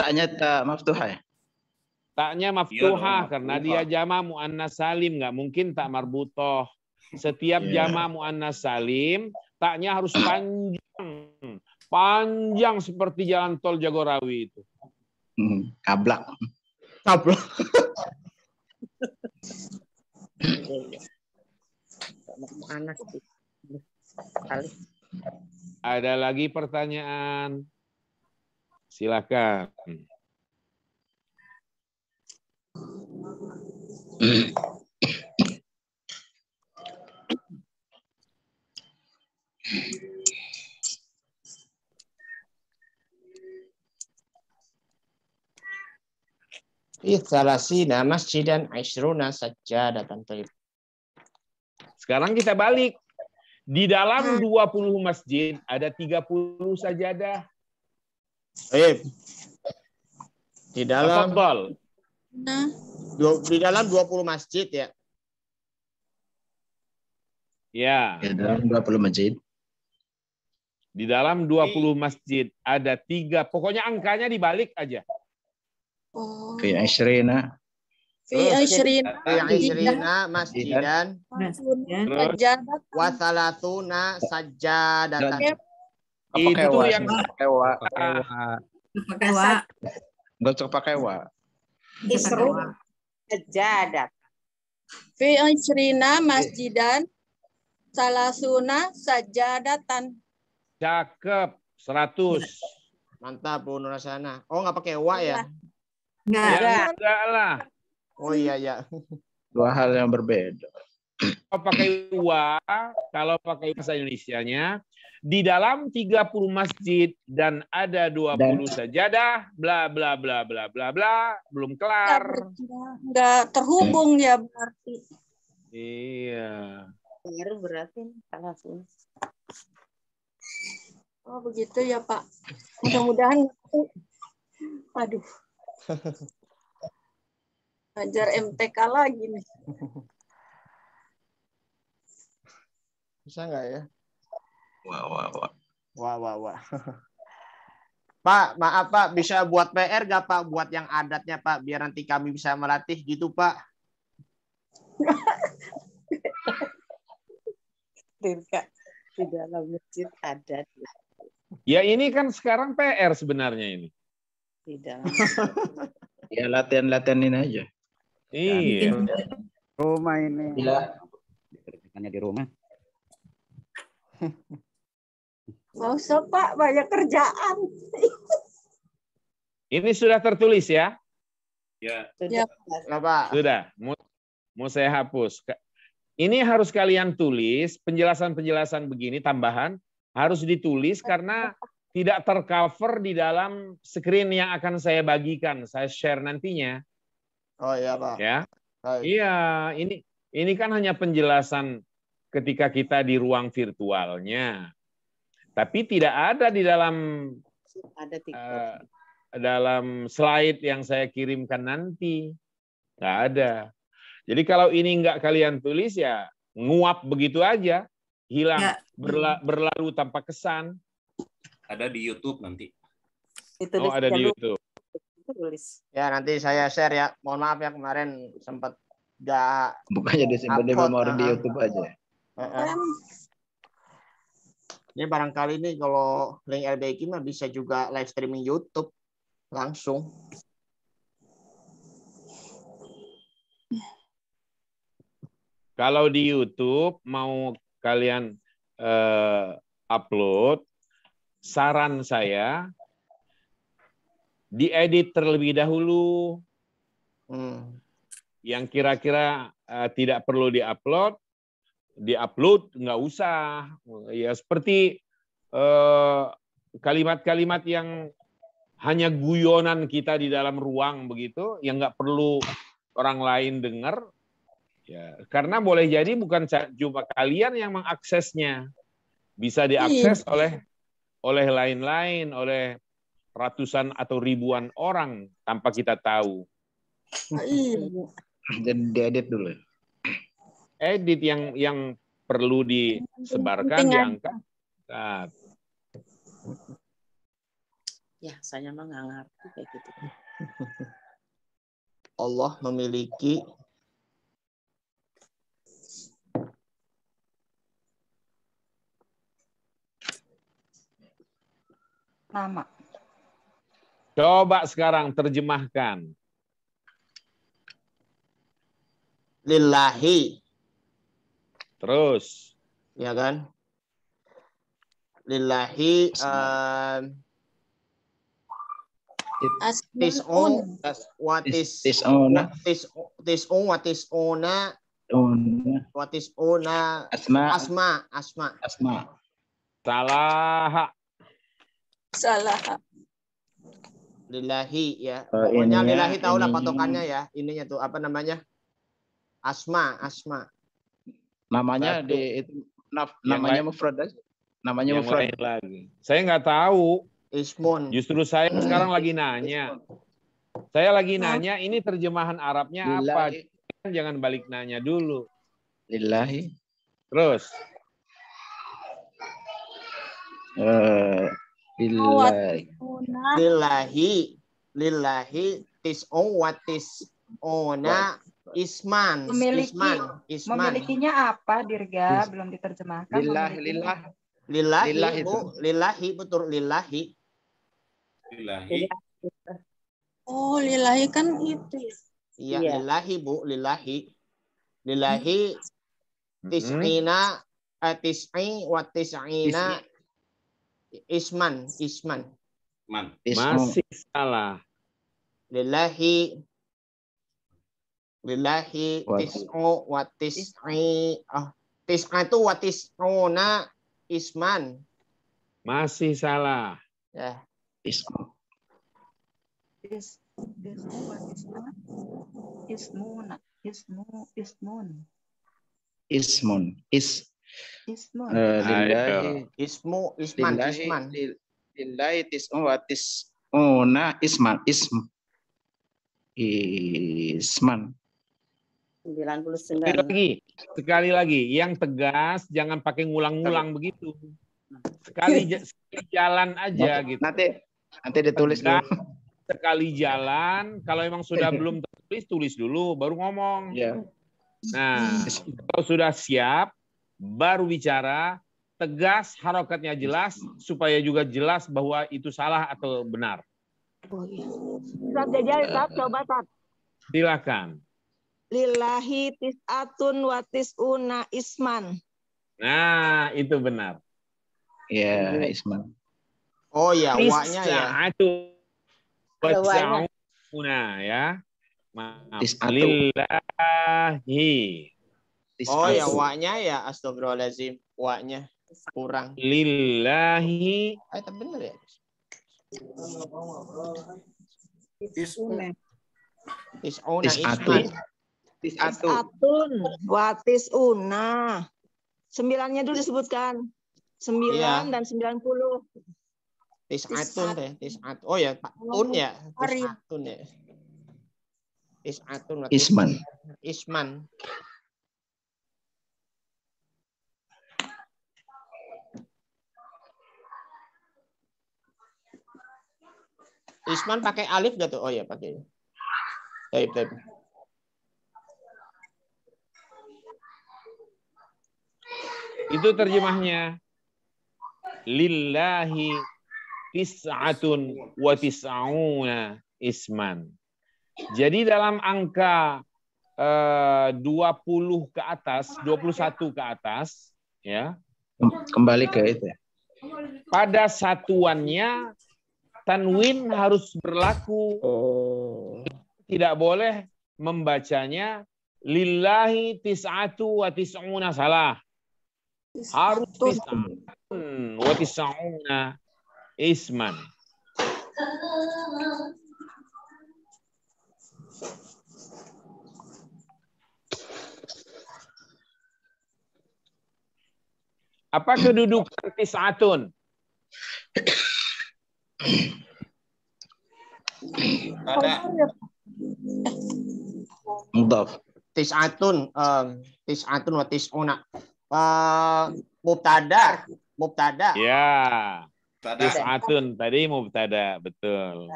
Taknya tak maftuhah ya? Taknya maftuhah karena dia jamak muannas salim, nggak mungkin tak marbutoh. Setiap jamak muannas salim, taknya harus panjang seperti jalan tol Jagorawi itu. Kablak. Ada lagi pertanyaan? Silakan. Fi salasina masjidan asyruna sajadatan. Sekarang kita balik. Di dalam 20 masjid ada 30 sajadah. Di dalam Tafadhal. Di dalam 20 masjid ya. Ya. Di dalam 20 masjid. Di dalam 20 masjid ada 3, pokoknya angkanya dibalik aja. Fi asyrina. Fi asyrina masjidan wa salasuna sajadatan. Itu yang pakai wa. Enggak usah pakai wa. Isrun sajadat. Fi asyrina masjidan salasuna sajadatan. Cakep, 100. Mantap Bu Nurasana. Oh, nggak pakai wa ya? Enggak lah. Oh iya ya. Dua hal yang berbeda. Kalau pakai wa, kalau pakai bahasa Indonesianya, di dalam 30 masjid dan ada 20 sajadah, bla bla bla bla bla bla, belum kelar. Nggak terhubung ya berarti. Iya. Baru berarti salah sih. Oh begitu ya Pak. Mudah-mudahan. Aduh. Ngajar MTK lagi nih. Bisa nggak ya? Wah. Wah. Pak, maaf Pak, bisa buat PR nggak Pak? Buat yang adatnya Pak, biar nanti kami bisa melatih gitu Pak. Di dalam masjid adat. Ya ini kan sekarang PR sebenarnya ini. Di dalam. Ya latihan-latihanin aja. Iya. Rumah ini. Iya. Hanya di rumah. Nggak usah Pak, banyak kerjaan. Ini sudah tertulis ya? Ya. Pak. Sudah. Mau saya hapus. Ini harus kalian tulis, penjelasan-penjelasan begini tambahan harus ditulis karena tidak tercover di dalam screen yang akan saya bagikan, saya share nantinya. Oh iya Pak. Ya. Baik. Iya, ini kan hanya penjelasan ketika kita di ruang virtualnya. Tapi tidak ada di dalam slide yang saya kirimkan nanti. Nggak ada. Jadi kalau ini nggak kalian tulis ya nguap begitu aja, hilang, ya. Berlalu tanpa kesan. Ada di YouTube nanti. Oh, ada di YouTube. Ya nanti saya share ya. Mohon maaf ya kemarin sempat nggak. Bukannya disimpan di memori di YouTube aja. Ini barangkali nih kalau link LBK mah bisa juga live streaming YouTube langsung. Kalau di YouTube mau kalian upload, saran saya diedit terlebih dahulu. Yang kira-kira tidak perlu diupload nggak usah. Ya seperti kalimat-kalimat yang hanya guyonan kita di dalam ruang begitu, yang nggak perlu orang lain dengar. Ya, karena boleh jadi bukan cuma kalian yang mengaksesnya, bisa diakses oleh lain-lain, oleh ratusan atau ribuan orang tanpa kita tahu. Dan diedit dulu. Edit yang perlu disebarkan, diangkat. Ya, saya mah nggak ngerti kayak gitu. Allah memiliki nama. Coba sekarang terjemahkan. Lillahi. Terus. Ya kan? Lillahi Salah. Lillahi ya. Pokoknya ininya, lillahi tahulah ininya. patokannya ya. Ininya tuh apa namanya? Asma. Namanya Satu. di itu Yang namanya lain- mufrad aja. Namanya Yang mufrad. lain lagi. Saya nggak tahu. Ismun. Justru saya sekarang lagi nanya. Saya lagi nanya ini terjemahan Arabnya apa? Lillahi. Jangan balik nanya dulu. Lillahi. Terus. Lillahi. Lillahi tis'un wa tis'una isman. Memilikinya apa, Dirga? Belum diterjemahkan. Lillahi, Bu. Lillahi, betul. Lillahi. Oh, lillahi kan itu ya. Iya, lillahi, Bu. Lillahi tis'ina tis'i wa tis'ina isman. Masih salah. Lillahi tis'u wa tis'i tis'atu wa tis'una isman. Masih salah. Ya. Ismu. Ismun. Lillahi. Isman. Lillahi tis'un wa tis'una isman. Isman. 99. Sekali lagi, yang tegas jangan pakai ngulang-ngulang begitu. Sekali jalan aja gitu. Nanti ditulis dulu. Sekali jalan, kalau emang sudah belum tertulis, tulis dulu, baru ngomong. Ya. Nah, kalau sudah siap, baru bicara, tegas, harokatnya jelas, supaya juga jelas bahwa itu salah atau benar. Ustaz Jajal, Ustaz, coba Ustaz. Silakan. Lillahi tis'atun wa tis'una isman. Nah, itu benar. Ya, isman. Oh ya, wa-nya ya. Tis'atuna ya. Maaf. Lillahi. Oh ya, wa-nya ya. Astagfirullahaladzim. Wa-nya kurang. Lillahi. Itu benar ya? Tis'una Tis'atun. Tis'atun wa tis'una. 9-nya dulu disebutkan. 9 dan 90. Tis'atun deh. Tis'atun. Oh ya, tun ya. Tis'atun ya. Tis'atun. Isman. Isman pakai alif gak tuh? Oh ya, pakai. Baik. Itu terjemahnya. Lillahi tis'atun wa tis'una isman. Jadi dalam angka 20 ke atas, 21 ke atas, ya. Kembali ke itu ya. Pada satuannya tanwin harus berlaku. Tidak boleh membacanya lillahi tis'atu wa tis'una salah. Harus tis'atun wa tis'una isman. Apa kedudukan tis'atun? Ada. Mudhaf. Tis'atun wa tis'una. Mubtada. Ya. Tis'atun tadi mubtada, betul.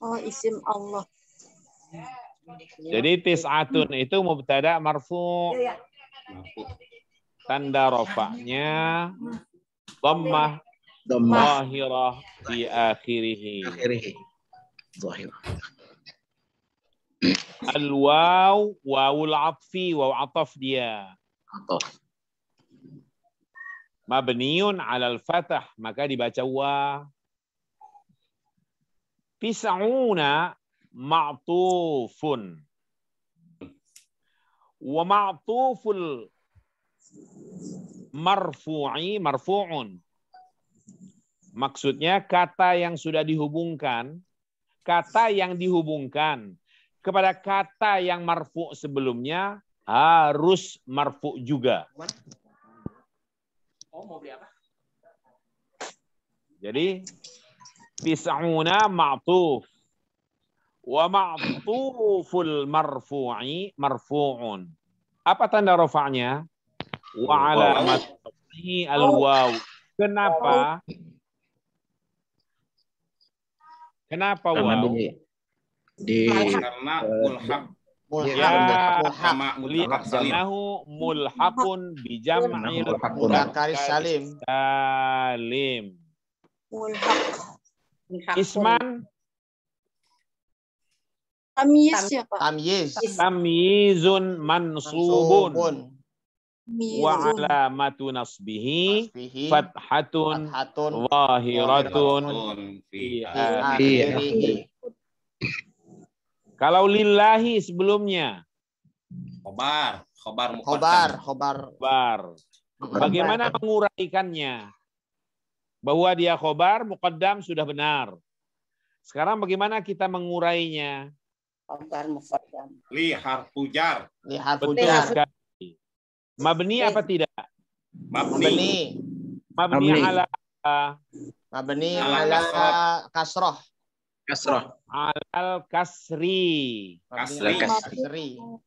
Oh, isim Allah. Jadi tis'atun itu mubtada marfu. Tanda rafa'nya dhammah zahirah di akhirih. Zahirah. Al-waw wawul atfi waw ataf dia. Mabniun 'alal fathah, maka dibaca wa. Tis'una ma'tufun. Wa ma'tuful marfu'i marfu'un. Maksudnya kata yang sudah dihubungkan, kata yang dihubungkan kepada kata yang marfu sebelumnya harus marfu juga. Oh, mau beli apa? Jadi tis'una ma'tuf wa ma'tuful marfu'i marfu'un. Apa tanda rafa'nya? Wa alamat al-waw. Kenapa? Kenapa waw? Karena mulhaq li'annahu mulhaqun bi jam'il mudzakkar salim. salim. Isman Tamyiz ya, Pak. tamyizun mansubun wa alamatu nasbihi fathatun zahiratun fi akhirih. Kalau lillahi sebelumnya khobar. Bagaimana menguraikannya? Bahwa dia khobar, muqaddam sudah benar. Sekarang bagaimana kita mengurainya? Khobar muqaddam. Li harfu jar. Betul sekali. Mabni apa tidak? Mabni. Mabni ala Kasroh. Alal kasri.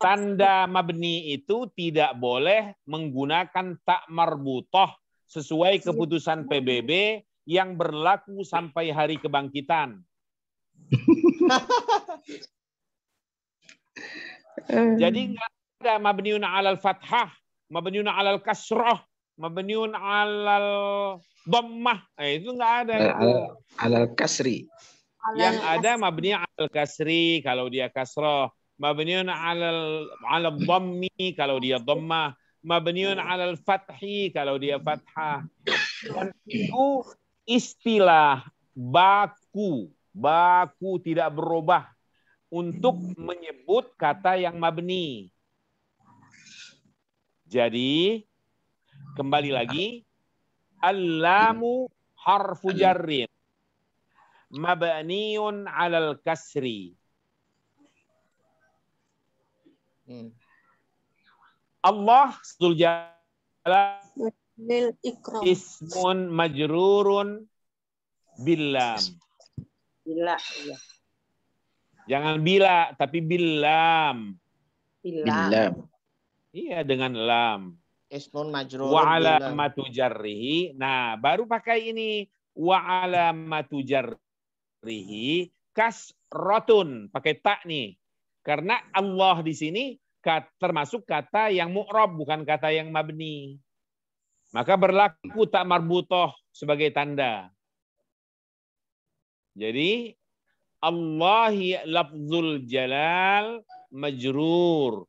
Tanda mabni itu tidak boleh menggunakan tak marbutah sesuai keputusan PBB yang berlaku sampai hari kebangkitan. Jadi nggak ada mabniun alal fathah, mabniun alal kasrah, mabniun alal dhammah. Itu nggak ada. Alal kasri. Yang ada mabni alal kasri kalau dia kasrah, mabniun alal dhammi kalau dia dhammah, mabniun alal fathi kalau dia fathah. Dan itu istilah baku tidak berubah untuk menyebut kata yang mabni. Jadi kembali lagi, al-lamu harfu jarrin mabniun 'alal kasri. Allah Dzul Jalal ismun majrurun billam. Bila, iya. Jangan bila, tapi billam. Billam. Iya, dengan lam. Ismun majrurun Wa billam. alamatu jarrihi. Nah, baru pakai ini. Wa alamatu jarrihi kasratun. Pakai tak nih. Karena Allah di sini termasuk kata yang mu'rab, bukan kata yang mabni. Maka berlaku tak marbutah sebagai tanda. Jadi Allahi lafzul jalal majrur.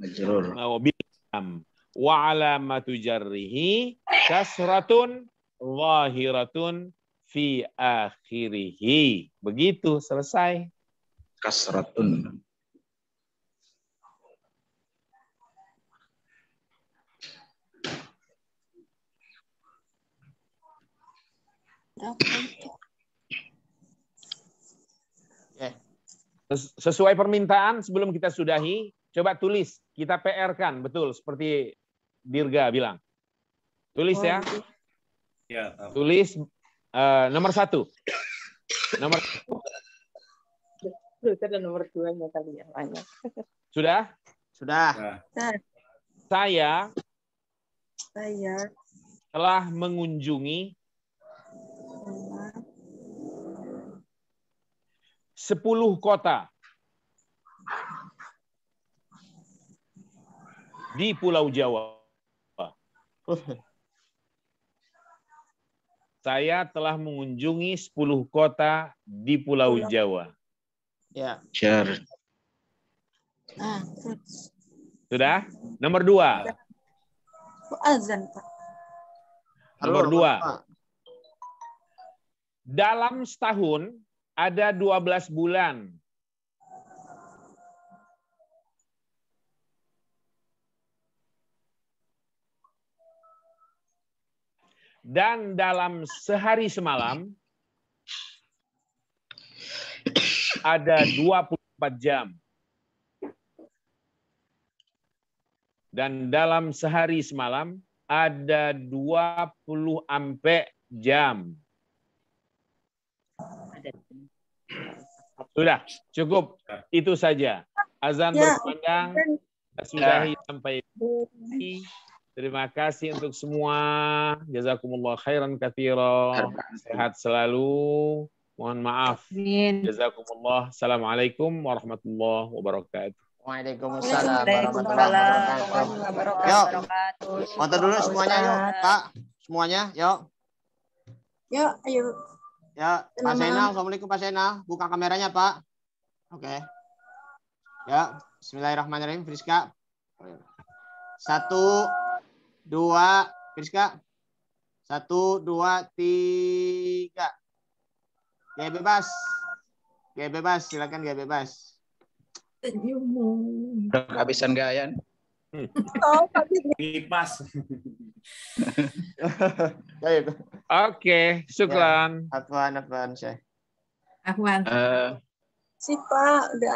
Billam. Wa alamatu jarrihi kasratun zahiratun fi akhirih. Begitu, selesai. Kasratun. Sesuai permintaan sebelum kita sudahi, coba tulis, kita PR-kan, betul seperti Dirga bilang. Tulis ya. Ya, tulis nomor 1. Nomor ada nomor 2-nya kali ya, banyak. Sudah? Sudah. Saya Saya telah mengunjungi 10 kota di Pulau Jawa. Saya telah mengunjungi 10 kota di Pulau Jawa. Ya. Sudah? Nomor 2. azan, Pak. Nomor 2. Dalam setahun ada 12 bulan. Dan dalam sehari semalam ada 24 jam. Dan dalam sehari semalam ada 20 ampe jam. Sudah, cukup. Itu saja. Azan berkumandang. Sudahi sampai ini. Terima kasih untuk semua. Jazakumullah khairan katsira. Sehat selalu. Mohon maaf. Jazakumullah. Assalamualaikum warahmatullahi wabarakatuh. Waalaikumsalam warahmatullahi wabarakatuh. Yuk, foto dulu semuanya yuk, Kak. Semuanya, yuk. Yuk, ayo. Ya, Pak Sena. Assalamualaikum Pak Sena. Buka kameranya, Pak. Oke. Ya, bismillahirrahmanirrahim, Friska. 1, 2, Friska. 1, 2, 3. Gaya bebas. Gaya bebas, silakan gaya bebas. Udah kehabisan gaya. Kipas. Oke, syukran. Afwan, Syekh. Si Pak, udah